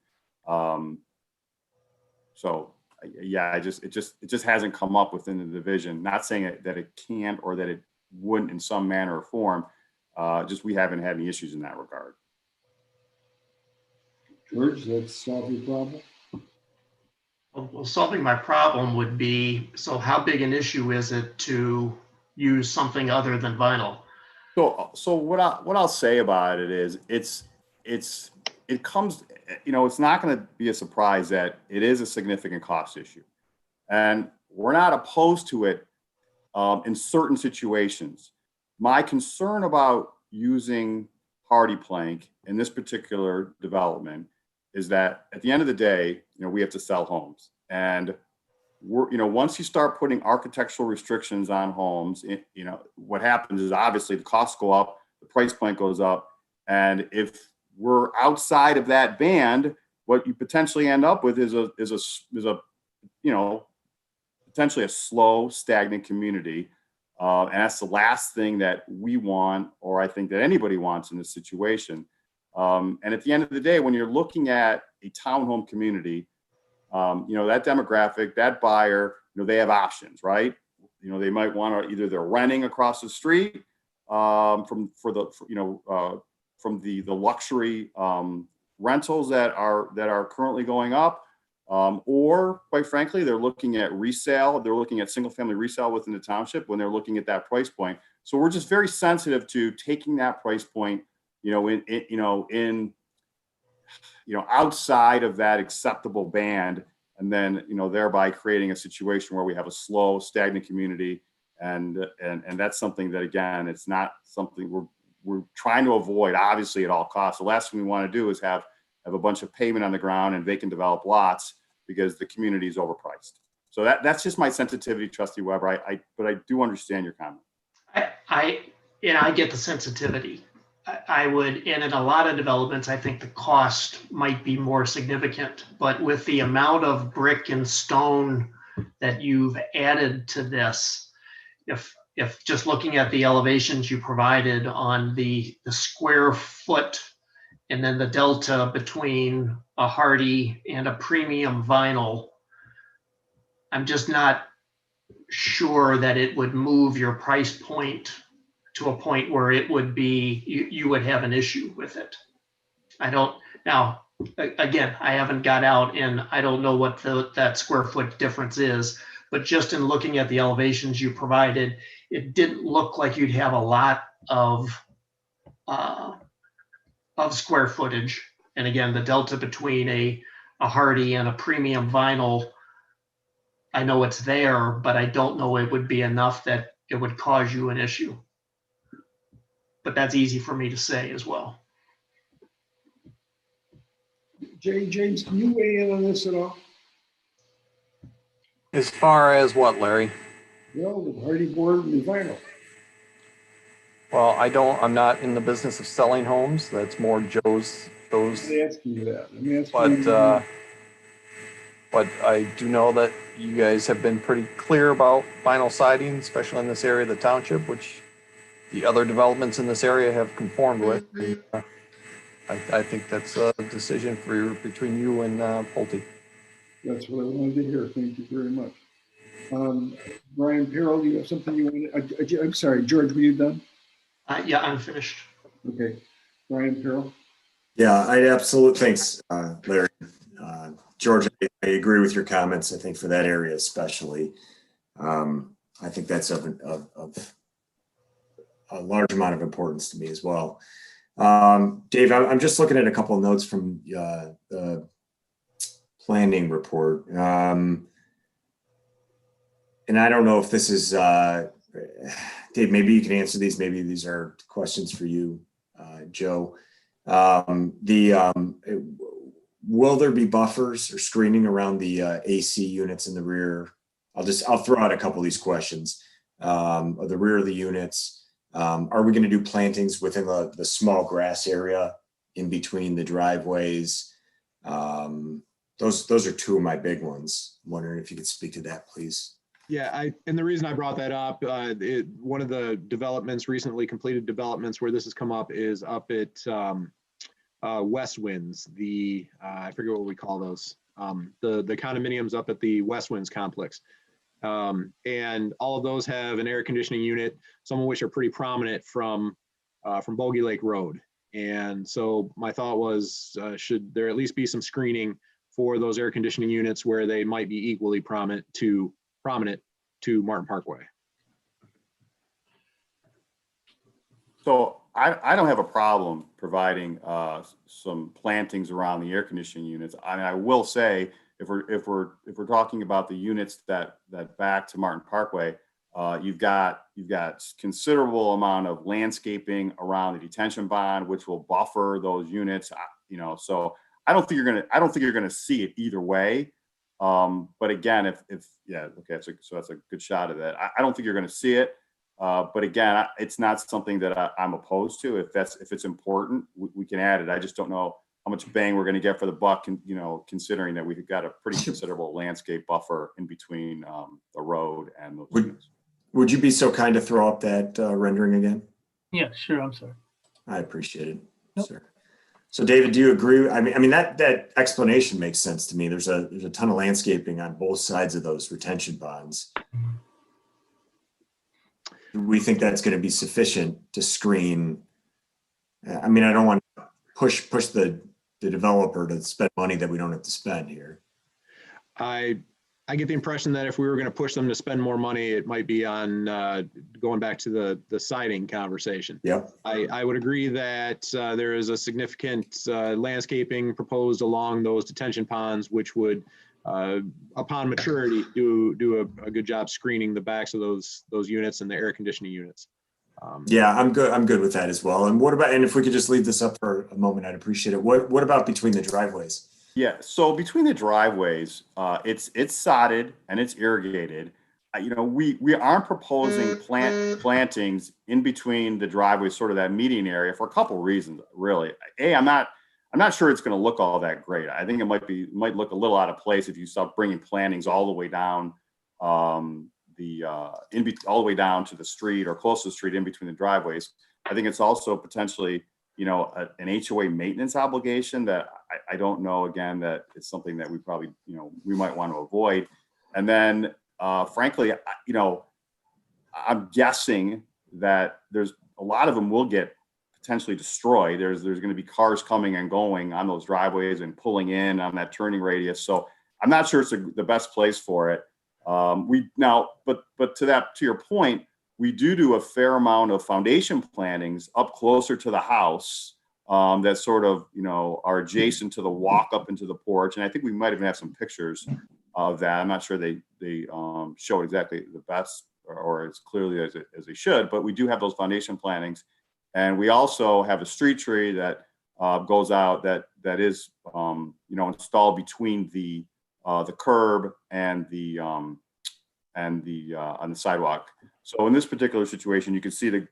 It just hasn't come up within the division. Not saying that it can't or that it wouldn't in some manner or form. Just we haven't had any issues in that regard. George, that's solve your problem? Well, solving my problem would be, so how big an issue is it to use something other than vinyl? So what I'll say about it is it comes, it's not going to be a surprise that it is a significant cost issue, and we're not opposed to it in certain situations. My concern about using hardy plank in this particular development is that at the end of the day, we have to sell homes, and once you start putting architectural restrictions on homes, what happens is obviously the costs go up, the price point goes up, and if we're outside of that band, what you potentially end up with is a potentially a slow, stagnant community, and that's the last thing that we want, or I think that anybody wants in this situation. And at the end of the day, when you're looking at a townhome community, that demographic, that buyer, they have options, right? They might want to either they're renting across the street from the luxury rentals that are currently going up, or quite frankly, they're looking at resale. They're looking at single family resale within the township when they're looking at that price point. So we're just very sensitive to taking that price point, outside of that acceptable band, and then thereby creating a situation where we have a slow, stagnant community, and that's something that, again, it's not something we're trying to avoid, obviously, at all costs. The last thing we want to do is have a bunch of pavement on the ground and vacant developed lots because the community is overpriced. So that's just my sensitivity, Trustee Weber. But I do understand your comment. I get the sensitivity. I would, and in a lot of developments, I think the cost might be more significant, but with the amount of brick and stone that you've added to this, if just looking at the elevations you provided on the square foot and then the delta between a hardy and a premium vinyl, I'm just not sure that it would move your price point to a point where it would be, you would have an issue with it. I don't, now, again, I haven't got out and I don't know what that square foot difference is, but just in looking at the elevations you provided, it didn't look like you'd have a lot of square footage. And again, the delta between a hardy and a premium vinyl, I know it's there, but I don't know it would be enough that it would cause you an issue. But that's easy for me to say as well. James, can you weigh in on this at all? As far as what, Larry? Well, the hardy board and the vinyl. Well, I'm not in the business of selling homes. That's more Joe's. I'm asking you that. But I do know that you guys have been pretty clear about vinyl siding, especially in this area of the township, which the other developments in this area have conformed with. I think that's a decision between you and Pulte. That's what I wanted to hear. Thank you very much. Brian Perrell, do you have something you want to, I'm sorry, George, were you done? Yeah, I'm finished. Okay. Brian Perrell? Yeah, I absolutely, thanks, Larry. George, I agree with your comments. I think for that area especially, I think that's of a large amount of importance to me as well. Dave, I'm just looking at a couple of notes from the planning report. And I don't know if this is, Dave, maybe you can answer these. Maybe these are questions for you, Joe. Will there be buffers or screening around the AC units in the rear? I'll throw out a couple of these questions. Of the rear of the units, are we going to do plantings within the small grass area in between the driveways? Those are two of my big ones. I'm wondering if you could speak to that, please. Yeah, and the reason I brought that up, one of the developments, recently completed developments where this has come up is up at West Winds, I forget what we call those, the condominiums up at the West Winds complex. And all of those have an air conditioning unit, some of which are pretty prominent from Bogey Lake Road. And so my thought was, should there at least be some screening for those air conditioning units where they might be equally prominent to Martin Parkway? So I don't have a problem providing some plantings around the air conditioning units. I mean, I will say if we're talking about the units that back to Martin Parkway, you've got considerable amount of landscaping around the detention pond, which will buffer those units. So I don't think you're gonna see it either way. But again, so that's a good shot of that. I don't think you're going to see it. But again, it's not something that I'm opposed to. If it's important, we can add it. I just don't know how much bang we're going to get for the buck, and considering that we've got a pretty considerable landscape buffer in between the road and those units. Would you be so kind to throw up that rendering again? Yeah, sure. I'm sorry. I appreciate it, sir. So David, do you agree? I mean that explanation makes sense to me. There's a ton of landscaping on both sides of those retention ponds. Do we think that's going to be sufficient to screen? I mean, I don't want to push the developer to spend money that we don't have to spend here. I get the impression that if we were going to push them to spend more money, it might be on going back to the siding conversation. Yep. I would agree that there is a significant landscaping proposed along those detention ponds, which would, upon maturity, do a good job screening the backs of those units and the air conditioning units. Yeah, I'm good with that as well. And and if we could just leave this up for a moment, I'd appreciate it. What about between the driveways? Yeah, so between the driveways, it's sodded and it's irrigated. we aren't proposing plantings in between the driveway, sort of that median area, for a couple reasons, really. I'm not sure it's going to look all that great. I think it might look a little out of place if you start bringing plantings all the way down all the way down to the street or close to the street in between the driveways. I think it's also potentially, an HOA maintenance obligation that I don't know, again, that it's something that we probably, we might want to avoid. And then, frankly, I'm guessing that there's a lot of them will get potentially destroyed. There's going to be cars coming and going on those driveways and pulling in on that turning radius. So I'm not sure it's the best place for it. But to your point, we do a fair amount of foundation plantings up closer to the house that sort of, are adjacent to the walk up into the porch. And I think we might even have some pictures of that. I'm not sure they show exactly the best or as clearly as they should, but we do have those foundation plantings. And we also have a street tree that goes out that is, installed between the curb and on the sidewalk. So in this particular situation, you can see the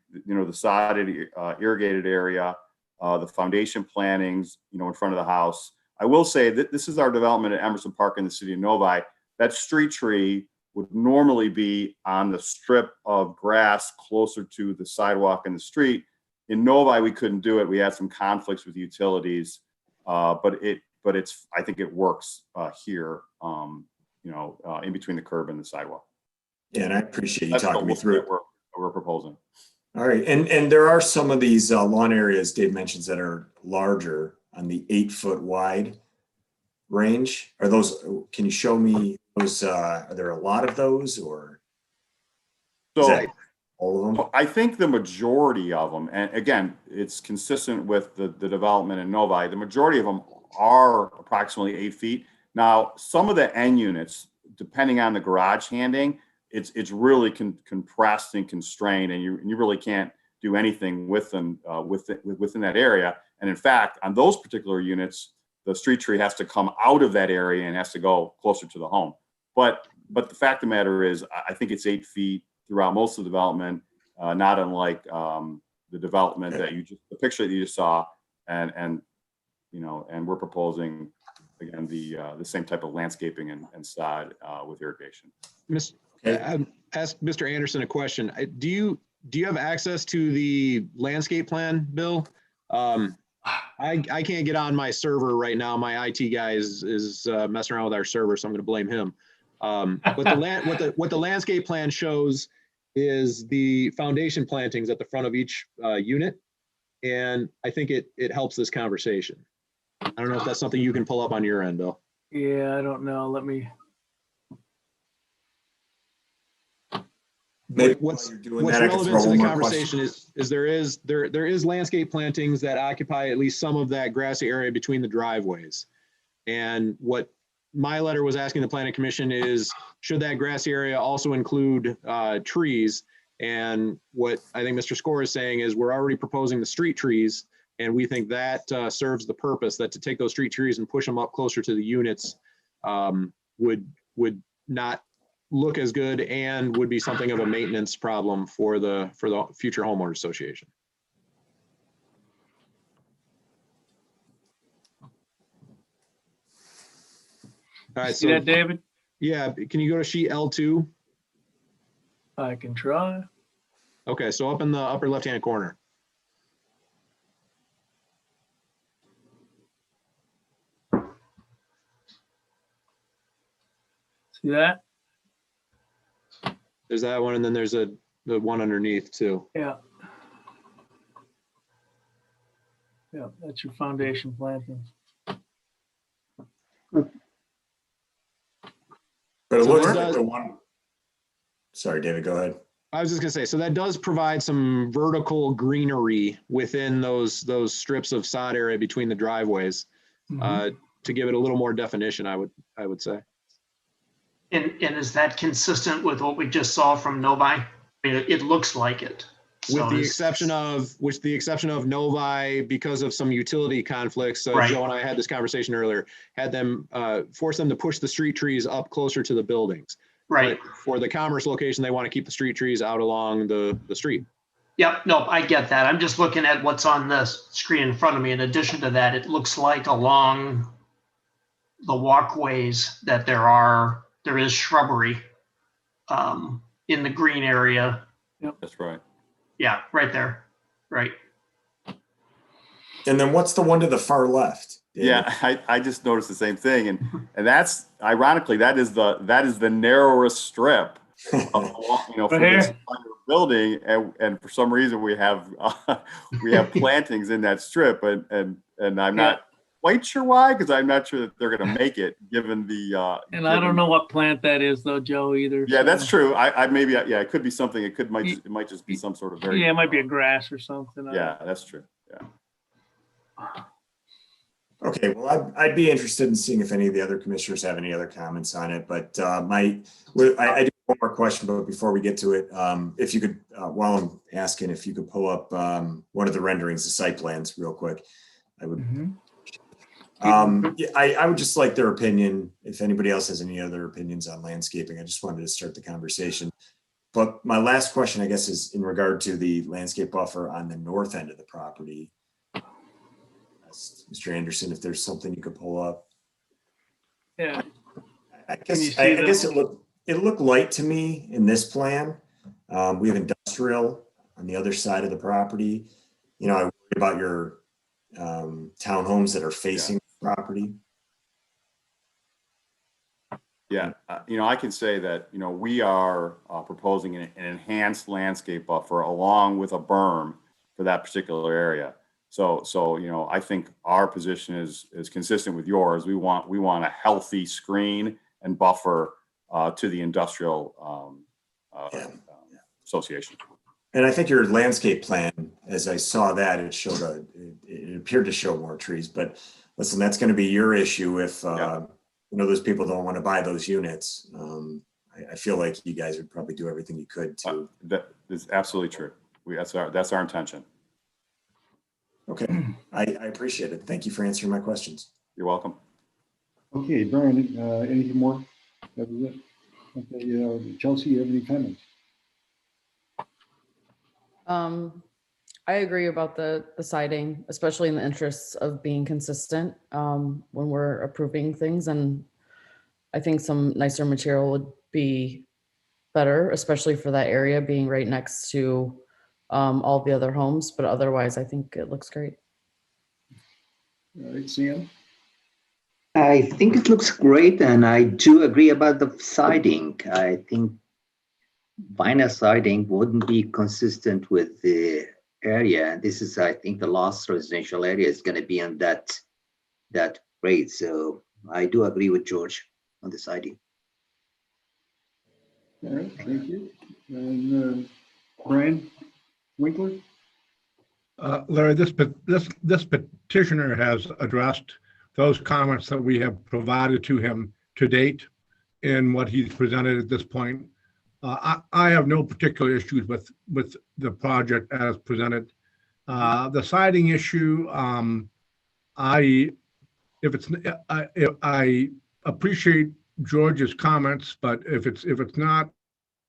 sodded irrigated area, the foundation plantings, in front of the house. I will say that this is our development at Emerson Park in the city of Novi. That street tree would normally be on the strip of grass closer to the sidewalk and the street. In Novi, we couldn't do it. We had some conflicts with utilities, but I think it works here, in between the curb and the sidewalk. Yeah, and I appreciate you talking me through it. We're proposing. All right, and there are some of these lawn areas Dave mentions that are larger on the 8-foot wide range. Are those? Can you show me those? Are there a lot of those, or so? All of them? I think the majority of them, and again, it's consistent with the development in Novi, the majority of them are approximately 8 feet. Now, some of the end units, depending on the garage handing, it's really compressed and constrained, and you really can't do anything with them within that area. And in fact, on those particular units, the street tree has to come out of that area and has to go closer to the home. But the fact of the matter is, I think it's 8 feet throughout most of the development, not unlike the development the picture that you just saw, and we're proposing again the same type of landscaping and sod with irrigation. Ask Mr. Anderson a question. Do you have access to the landscape plan, Bill? I can't get on my server right now. My IT guy is messing around with our server, so I'm going to blame him. But what the landscape plan shows is the foundation plantings at the front of each unit, and I think it helps this conversation. I don't know if that's something you can pull up on your end, Bill. Yeah, I don't know. Let me. What's relevant to the conversation is there is landscape plantings that occupy at least some of that grassy area between the driveways. And what my letter was asking the planning commission is, should that grassy area also include trees? And what I think Mr. Score is saying is, we're already proposing the street trees, and we think that serves the purpose, that to take those street trees and push them up closer to the units would not look as good and would be something of a maintenance problem for the future homeowners association. All right, See that, David? Yeah, can you go to sheet L2? I can try. Okay, so up in the upper left-hand corner. See that? There's that one, and then there's the one underneath too. Yeah. Yeah, that's your foundation plantings. But it looks like the one. Sorry, David, go ahead. I was just gonna say, so that does provide some vertical greenery within those strips of sod area between the driveways, to give it a little more definition, I would say. And is that consistent with what we just saw from Novi? I mean, it looks like it. With the exception of Novi, because of some utility conflicts. Right. Joe and I had this conversation earlier, had them force them to push the street trees up closer to the buildings. Right. But for the Commerce location, they want to keep the street trees out along the street. Yep, no, I get that. I'm just looking at what's on the screen in front of me. In addition to that, it looks like along the walkways that there is shrubbery in the green area. That's right. Yeah, right there. Right. And then what's the one to the far left? David? Yeah, I just noticed the same thing, and that's ironically that is the narrowest strip of, for this building, and for some reason we have plantings in that strip, and I'm not quite sure why, because I'm not sure that they're going to make it given the. And I don't know what plant that is though, Joe, either. Yeah, so. that's true. I maybe it could be something. It might just be some sort of very. Yeah, it might be a grass or something. Yeah, that's true. Yeah. Okay, well, I'd be interested in seeing if any of the other commissioners have any other comments on it, but I do have one more question, but before we get to it, if you could, while I'm asking, if you could pull up one of the renderings, the site plans real quick, I would. I would just like their opinion. If anybody else has any other opinions on landscaping, I just wanted to start the conversation. But my last question, I guess, is in regard to the landscape buffer on the north end of the property. Mr. Anderson, if there's something you could pull up. Yeah. I guess it looked light to me in this plan. We have industrial on the other side of the property. I worry about your townhomes that are facing the property. Yeah, I can say that, we are proposing an enhanced landscape buffer along with a berm for that particular area. So I think our position is consistent with yours. We want a healthy screen and buffer to the industrial association. And I think your landscape plan, as I saw that, it appeared to show more trees. But listen, that's going to be your issue if those people don't want to buy those units. I feel like you guys would probably do everything you could to. That is absolutely true. That's our intention. Okay, I appreciate it. Thank you for answering my questions. You're welcome. Okay, Brian, anything more? That was it. Okay, Chelsea, you have any comments? I agree about the siding, especially in the interests of being consistent when we're approving things. And I think some nicer material would be better, especially for that area being right next to all the other homes. But otherwise, I think it looks great. All right, Sam? I think it looks great, and I do agree about the siding. I think vinyl siding wouldn't be consistent with the area. This is, I think, the last residential area is going to be on that grade. So I do agree with George on the siding. All right, thank you. And Brian Winkler? Larry, this petitioner has addressed those comments that we have provided to him to date in what he's presented at this point. I have no particular issues with the project as presented. The siding issue, I appreciate George's comments, but if it's not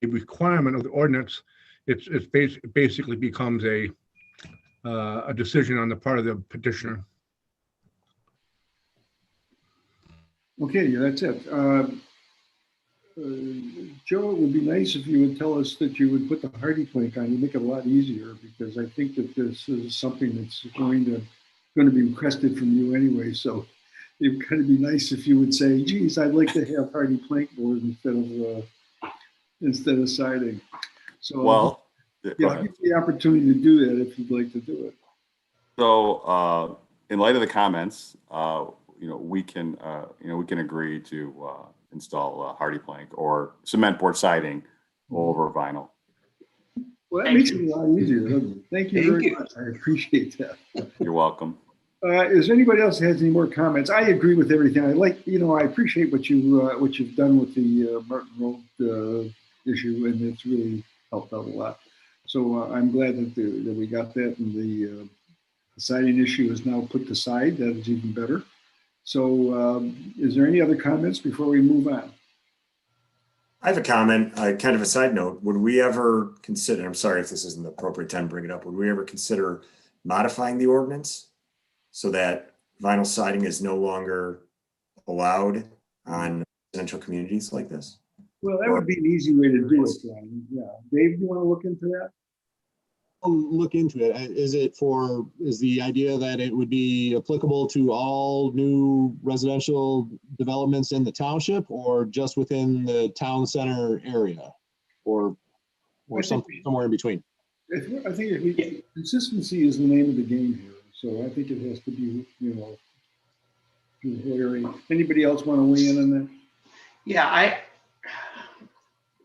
a requirement of the ordinance, it basically becomes a decision on the part of the petitioner. Okay, that's it. Joe, it would be nice if you would tell us that you would put the hardy plank on. You make it a lot easier, because I think that this is something that's going to be requested from you anyway. So it'd kind of be nice if you would say, geez, I'd like to have hardy plank board instead of siding. So Well, I'll give you the opportunity to do that if you'd like to do it. So in light of the comments, we can agree to install hardy plank or cement board siding over vinyl. Well, that makes it a lot easier, doesn't it? Thank you very much. I appreciate that. You're welcome. Is anybody else has any more comments? I agree with everything. I appreciate what you've done with the Martin Road issue, and it's really helped out a lot. So I'm glad that we got that, and the siding issue is now put aside. That is even better. So is there any other comments before we move on? I have a comment, kind of a side note. Would we ever consider, I'm sorry if this isn't the appropriate time to bring it up, would we ever consider modifying the ordinance so that vinyl siding is no longer allowed on residential communities like this? Well, that would be an easy way to do it, Brian. Yeah. Dave, you want to look into that? I'll look into it. Is the idea that it would be applicable to all new residential developments in the township or just within the town center area? Or somewhere in between? I think consistency is the name of the game here. So I think it has to be, through the whole area. Anybody else want to weigh in on that? Yeah,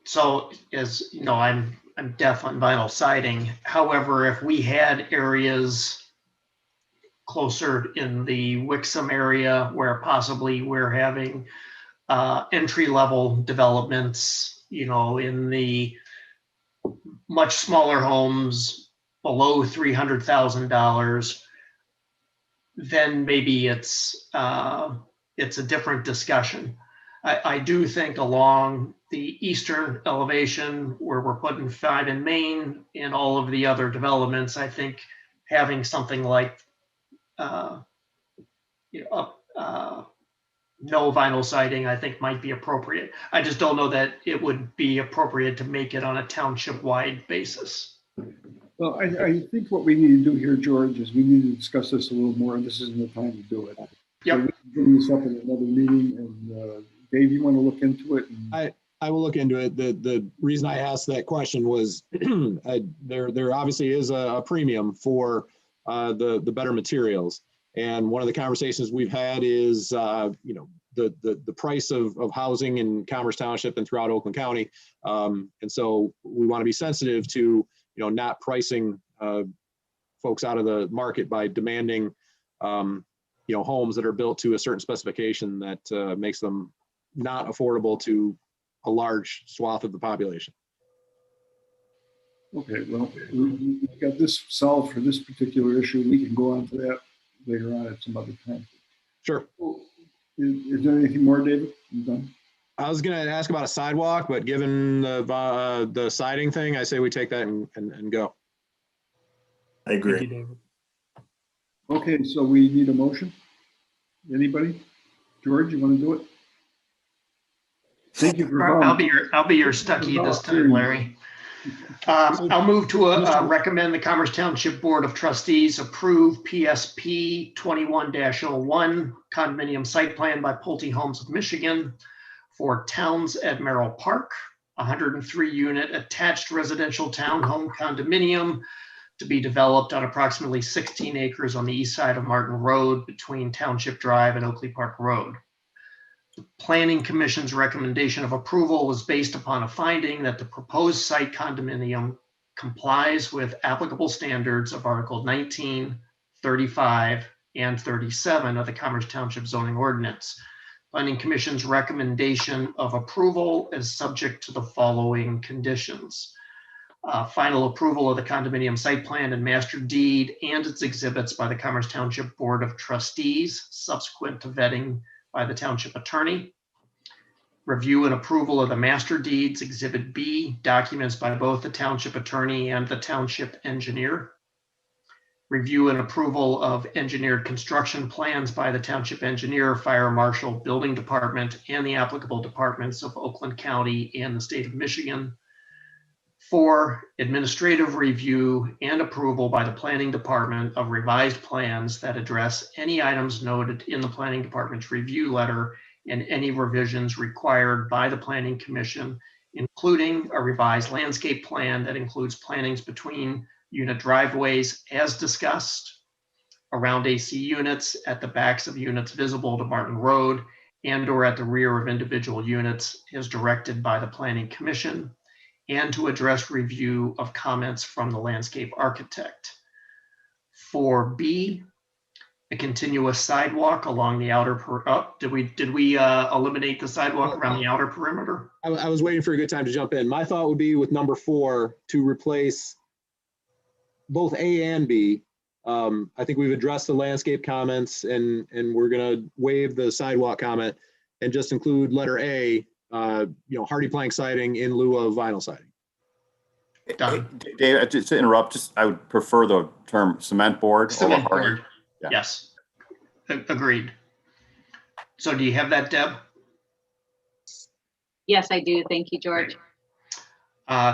so as you know, I'm deaf on vinyl siding. However, if we had areas closer in the Wixom area where possibly we're having entry-level developments, in the much smaller homes below $300,000, then maybe it's a different discussion. I do think along the eastern elevation where we're putting 5 in Main and all of the other developments, I think having something like no vinyl siding, I think might be appropriate. I just don't know that it would be appropriate to make it on a township-wide basis. Well, I think what we need to do here, George, is we need to discuss this a little more, and this isn't the time to do it. Yep. So we can bring this up in another meeting, and Dave, you want to look into it? I will look into it. The reason I asked that question was there obviously is a premium for the better materials. And one of the conversations we've had is, the price of housing in Commerce Township and throughout Oakland County. And so we want to be sensitive to, not pricing folks out of the market by demanding, homes that are built to a certain specification that makes them not affordable to a large swath of the population. Okay, well, we've got this solved for this particular issue. We can go on to that later on at some other time. Sure. Is there anything more, David? You done? I was going to ask about a sidewalk, but given the siding thing, I say we take that and go. I agree. Thank you, David. Okay, so we need a motion. Anybody? George, you want to do it? Thank you for I'll be your Stuckey this time, Larry. I'll move to recommend the Commerce Township Board of Trustees approve PSP 21-01 condominium site plan by Pulte Homes of Michigan for Towns at Merrill Park, 103-unit attached residential townhome condominium to be developed on approximately 16 acres on the east side of Martin Road between Township Drive and Oakley Park Road. The Planning Commission's recommendation of approval was based upon a finding that the proposed site condominium complies with applicable standards of Article 19, 35, and 37 of the Commerce Township zoning ordinance. Planning Commission's recommendation of approval is subject to the following conditions. Final approval of the condominium site plan and master deed and its exhibits by the Commerce Township Board of Trustees, subsequent to vetting by the township attorney. Review and approval of the master deeds, Exhibit B, documents by both the township attorney and the township engineer. Review and approval of engineered construction plans by the township engineer, fire marshal, building department, and the applicable departments of Oakland County and the state of Michigan. 4, administrative review and approval by the planning department of revised plans that address any items noted in the planning department's review letter and any revisions required by the planning commission, including a revised landscape plan that includes plantings between unit driveways as discussed, around AC units, at the backs of units visible to Martin Road, and or at the rear of individual units as directed by the planning commission, and to address review of comments from the landscape architect. 4B, a continuous sidewalk along the outer did we eliminate the sidewalk around the outer perimeter? I was waiting for a good time to jump in. My thought would be with number 4 to replace both A and B. I think we've addressed the landscape comments and we're going to waive the sidewalk comment and just include letter A hardy plank siding in lieu of vinyl siding. Hey, Dave, just to interrupt, I would prefer the term cement board. Cement over hardy. board. Yeah. Yes. Agreed. So do you have that, Deb? Yes, I do. Thank you, George.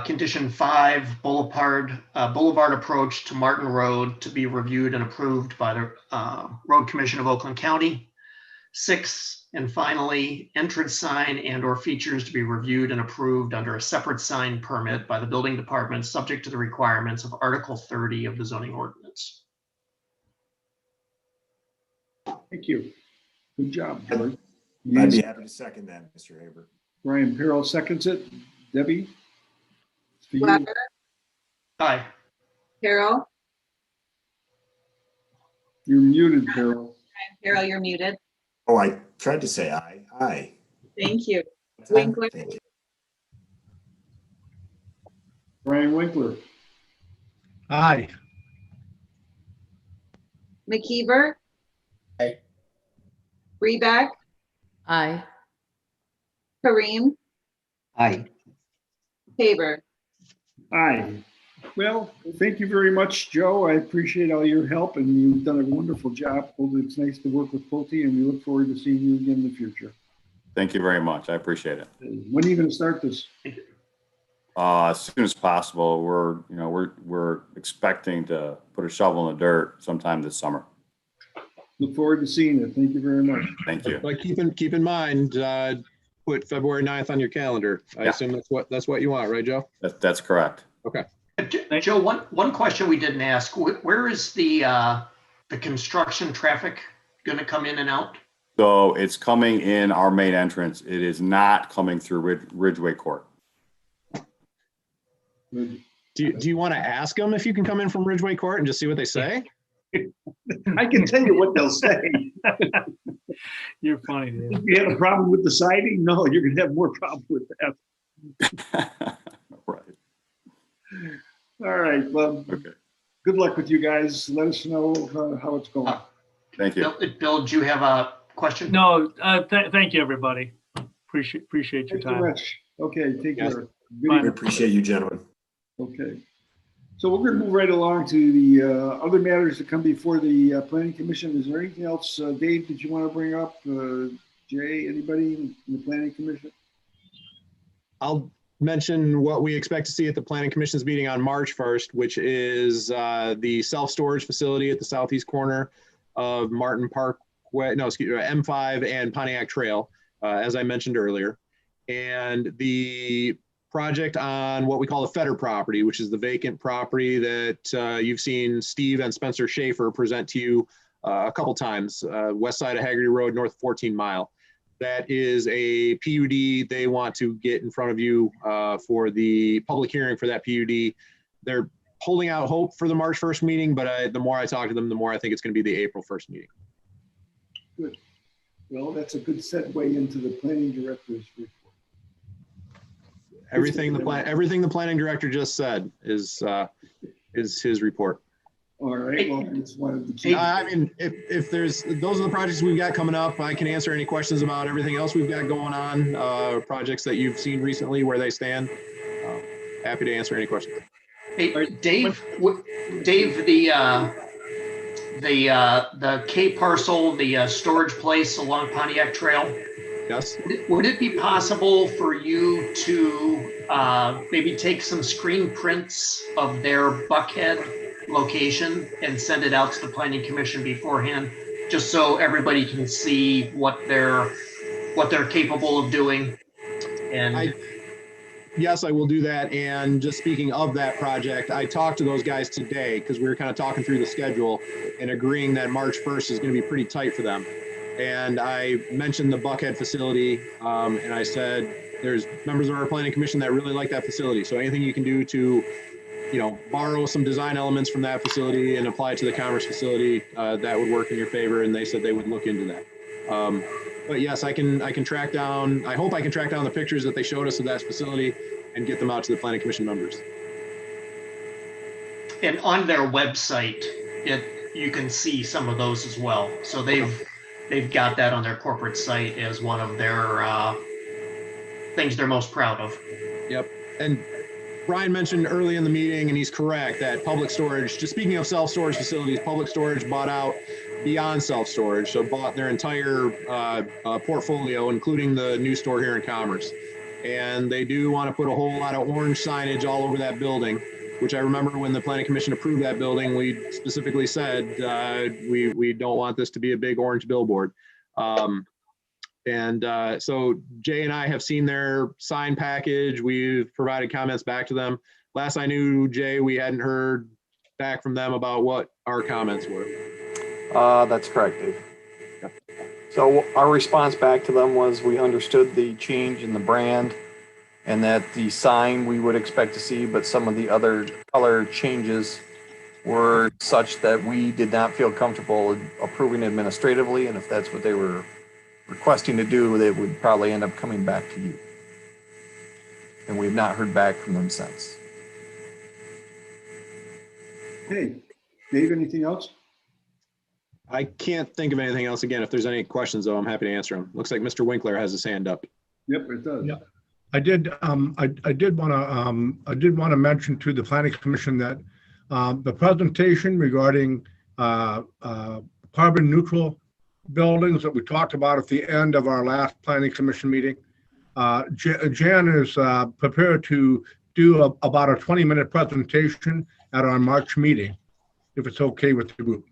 Condition 5, Boulevard approach to Martin Road to be reviewed and approved by the Road Commission of Oakland County. 6, and finally, entrance sign and or features to be reviewed and approved under a separate sign permit by the building department, subject to the requirements of Article 30 of the zoning ordinance. Thank you. Good job, George. I'd be happy to second that, Mr. Haber. Brian Peril seconds it. Debbie? It's for you. Weber, Aye. Carol, You're muted, Peril. Carol, you're muted. Oh, I tried to say aye. Aye. Thank you. Winkler, Thank you. Brian Winkler. Aye. McKeever. Aye. Reback, Aye. Kareem, Aye. Haber. Aye. Well, thank you very much, Joe. I appreciate all your help, and you've done a wonderful job. It's nice to work with Pulte, and we look forward to seeing you again in the future. Thank you very much. I appreciate it. When are you going to start this? As soon as possible. We're expecting to put a shovel in the dirt sometime this summer. Look forward to seeing it. Thank you very much. Thank you. But keep in mind, put February 9th on your calendar. I Yeah. assume that's what you want, right, Joe? That's correct. Okay. Joe, one question we didn't ask, where is the construction traffic going to come in and out? So it's coming in our main entrance. It is not coming through Ridgeway Court. Good. Do you want to ask them if you can come in from Ridgeway Court and just see what they say? I can tell you what they'll say. You're funny, dude. If you had a problem with the siding, no, you're going to have more problem with that. Right. All right. Well, Okay. good luck with you guys. Let us know how it's going. Thank you. Bill, do you have a question? No, thank you, everybody. Appreciate your Thank you time. much. Okay, take Yes. care. Good Bye. evening. We appreciate you, gentlemen. Okay. So we're going to move right along to the other matters that come before the Planning Commission. Is there anything else, Dave, that you want to bring up? Jay, anybody in the Planning Commission? I'll mention what we expect to see at the Planning Commission's meeting on March 1st, which is the self-storage facility at the southeast corner of Martin Parkway, M5 and Pontiac Trail, as I mentioned earlier. And the project on what we call the Fetter property, which is the vacant property that you've seen Steve and Spencer Schaefer present to you a couple times, west side of Haggerty Road, north 14 Mile. That is a PUD they want to get in front of you for the public hearing for that PUD. They're holding out hope for the March 1st meeting, but the more I talk to them, the more I think it's going to be the April 1st meeting. Good. Well, that's a good segue into the planning director's report. Everything the planning director just said is his report. All right. Well, I just wanted to keep. I mean, if those are the projects we've got coming up, I can answer any questions about everything else we've got going on, projects that you've seen recently, where they stand. Happy to answer any questions. Hey, Dave, the K parcel, the storage place along Pontiac Trail. Yes. Would it be possible for you to maybe take some screen prints of their Buckhead location and send it out to the Planning Commission beforehand, just so everybody can see what they're capable of doing? And yes, I will do that. And just speaking of that project, I talked to those guys today because we were kind of talking through the schedule and agreeing that March 1st is going to be pretty tight for them. And I mentioned the Buckhead facility, and I said there's members of our Planning Commission that really like that facility. So anything you can do to, borrow some design elements from that facility and apply it to the Commerce facility, that would work in your favor. And they said they would look into that. But yes, I can track down. I hope I can track down the pictures that they showed us of that facility and get them out to the Planning Commission members. And on their website, you can see some of those as well. So they've got that on their corporate site as one of their things they're most proud of. Yep. And Brian mentioned early in the meeting, and he's correct, that public storage, just speaking of self-storage facilities, public storage bought out Beyond Self-Storage, so bought their entire portfolio, including the new store here in Commerce. And they do want to put a whole lot of orange signage all over that building, which I remember when the Planning Commission approved that building, we specifically said we don't want this to be a big orange billboard. So Jay and I have seen their sign package. We've provided comments back to them. Last I knew, Jay, we hadn't heard back from them about what our comments were. That's correct, Dave. So our response back to them was we understood the change in the brand and that the sign we would expect to see, but some of the other color changes were such that we did not feel comfortable approving administratively. And if that's what they were requesting to do, they would probably end up coming back to you. And we've not heard back from them since. Hey, Dave, anything else? I can't think of anything else. Again, if there's any questions, though, I'm happy to answer them. Looks like Mr. Winkler has his hand up. Yep, it does. Yeah. I did want to mention to the Planning Commission that the presentation regarding carbon neutral buildings that we talked about at the end of our last Planning Commission meeting, Jan is prepared to do about a 20-minute presentation at our March meeting, if it's okay with the group.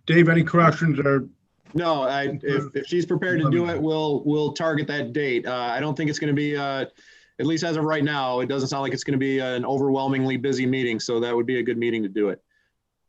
Dave, any corrections or? No, if she's prepared to do it, we'll target that date. I don't think it's going to be, at least as of right now, it doesn't sound like it's going to be an overwhelmingly busy meeting. So that would be a good meeting to do it.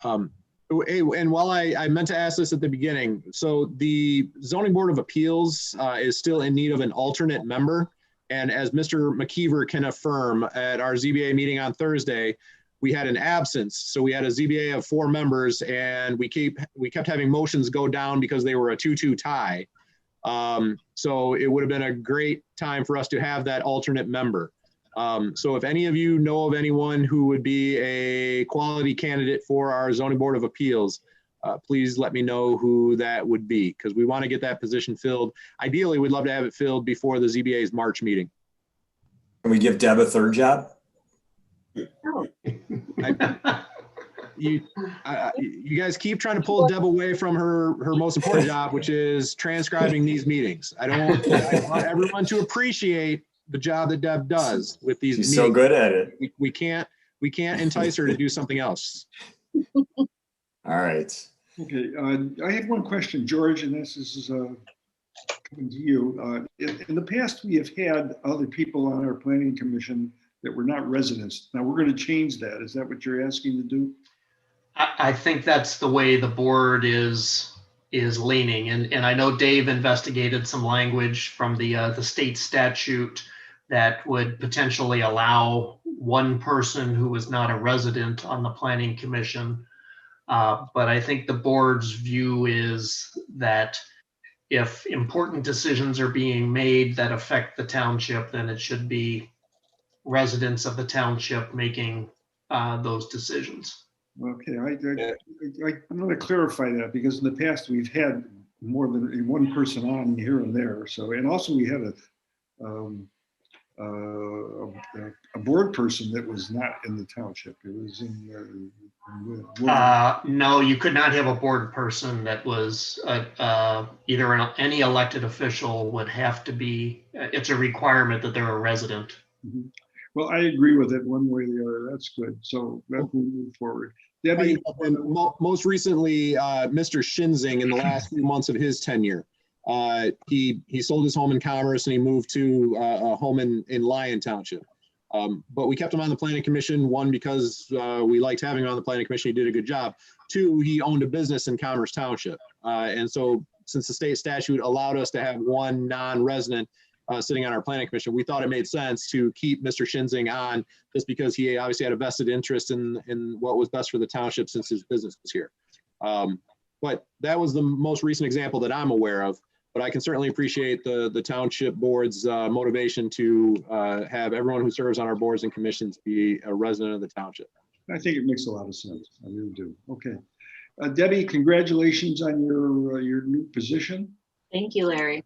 And while I meant to ask this at the beginning, so the Zoning Board of Appeals is still in need of an alternate member. And as Mr. McKeever can affirm, at our ZBA meeting on Thursday, we had an absence. So we had a ZBA of 4 members, and we kept having motions go down because they were a 2-2 tie. So it would have been a great time for us to have that alternate member. So if any of you know of anyone who would be a quality candidate for our Zoning Board of Appeals, please let me know who that would be, because we want to get that position filled. Ideally, we'd love to have it filled before the ZBA's March meeting. Can we give Deb a third job? You guys keep trying to pull Deb away from her most important job, which is transcribing these meetings. I want everyone to appreciate the job that Deb does with these She's meetings. so good at it. We can't entice her to do something else. All right. Okay, I have one question, George, and this is coming to you. In the past, we have had other people on our planning commission that were not residents. Now we're going to change that. Is that what you're asking to do? I think that's the way the board is leaning. And I know Dave investigated some language from the state statute that would potentially allow one person who was not a resident on the planning commission. But I think the board's view is that if important decisions are being made that affect the township, then it should be residents of the township making those decisions. Okay, I'm going to clarify that, because in the past we've had more than one person on here and there. So, and also we had a board person that was not in the township. It was in no, you could not have a board person that was either any elected official would have to be. It's a requirement that they're a resident. Mm-hmm. Well, I agree with it one way or the other. That's good. So let's move forward. Debbie, and most recently, Mr. Shinzing, in the last few months of his tenure, he sold his home in Commerce and he moved to a home in Lyon Township. But we kept him on the planning commission, one, because we liked having him on the planning commission. He did a good job. 2, he owned a business in Commerce Township. And so since the state statute allowed us to have one non-resident sitting on our planning commission, we thought it made sense to keep Mr. Shinzing on, just because he obviously had a vested interest in what was best for the township since his business was here. But that was the most recent example that I'm aware of. But I can certainly appreciate the township board's motivation to have everyone who serves on our boards and commissions be a resident of the township. I think it makes a lot of sense. I really do. Okay. Debbie, congratulations on your new position. Thank you, Larry.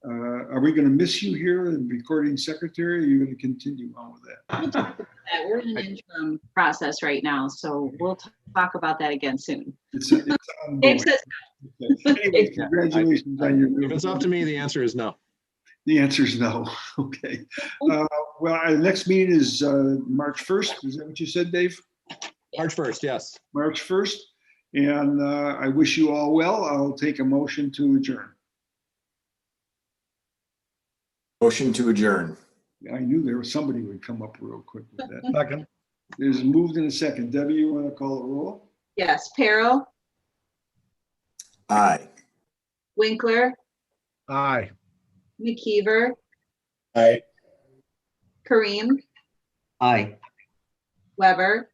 Are we going to miss you here and recording secretary? Or are you going to continue on with that? that. We're in an interim process right now, so we'll talk about that again soon. It's Dave ongoing. says, Okay. Anyway, congratulations on your. If it's up to me, the answer is no. The answer is no. Okay. Well, our next meeting is March 1st. Is that what you said, Dave? March 1st, yes. March 1st. And I wish you all well. I'll take a motion to adjourn. Motion to adjourn. I knew there was somebody who would come up real quick with that. Second. There's moved in a second. Debbie, you want to call a roll? yes, Peril, Aye. Winkler, Aye. McKeever, Aye. Kareem, Aye. Weber,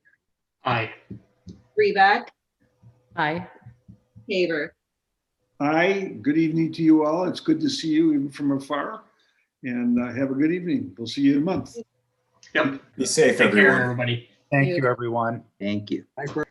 Aye. Reback, Aye. Haver. Aye. Good evening to you all. It's good to see you even from afar. And have a good evening. We'll see you in a month. Yep. Be safe, Take care, everyone. everybody. Thank you, everyone. Thank you. Thanks, Bert.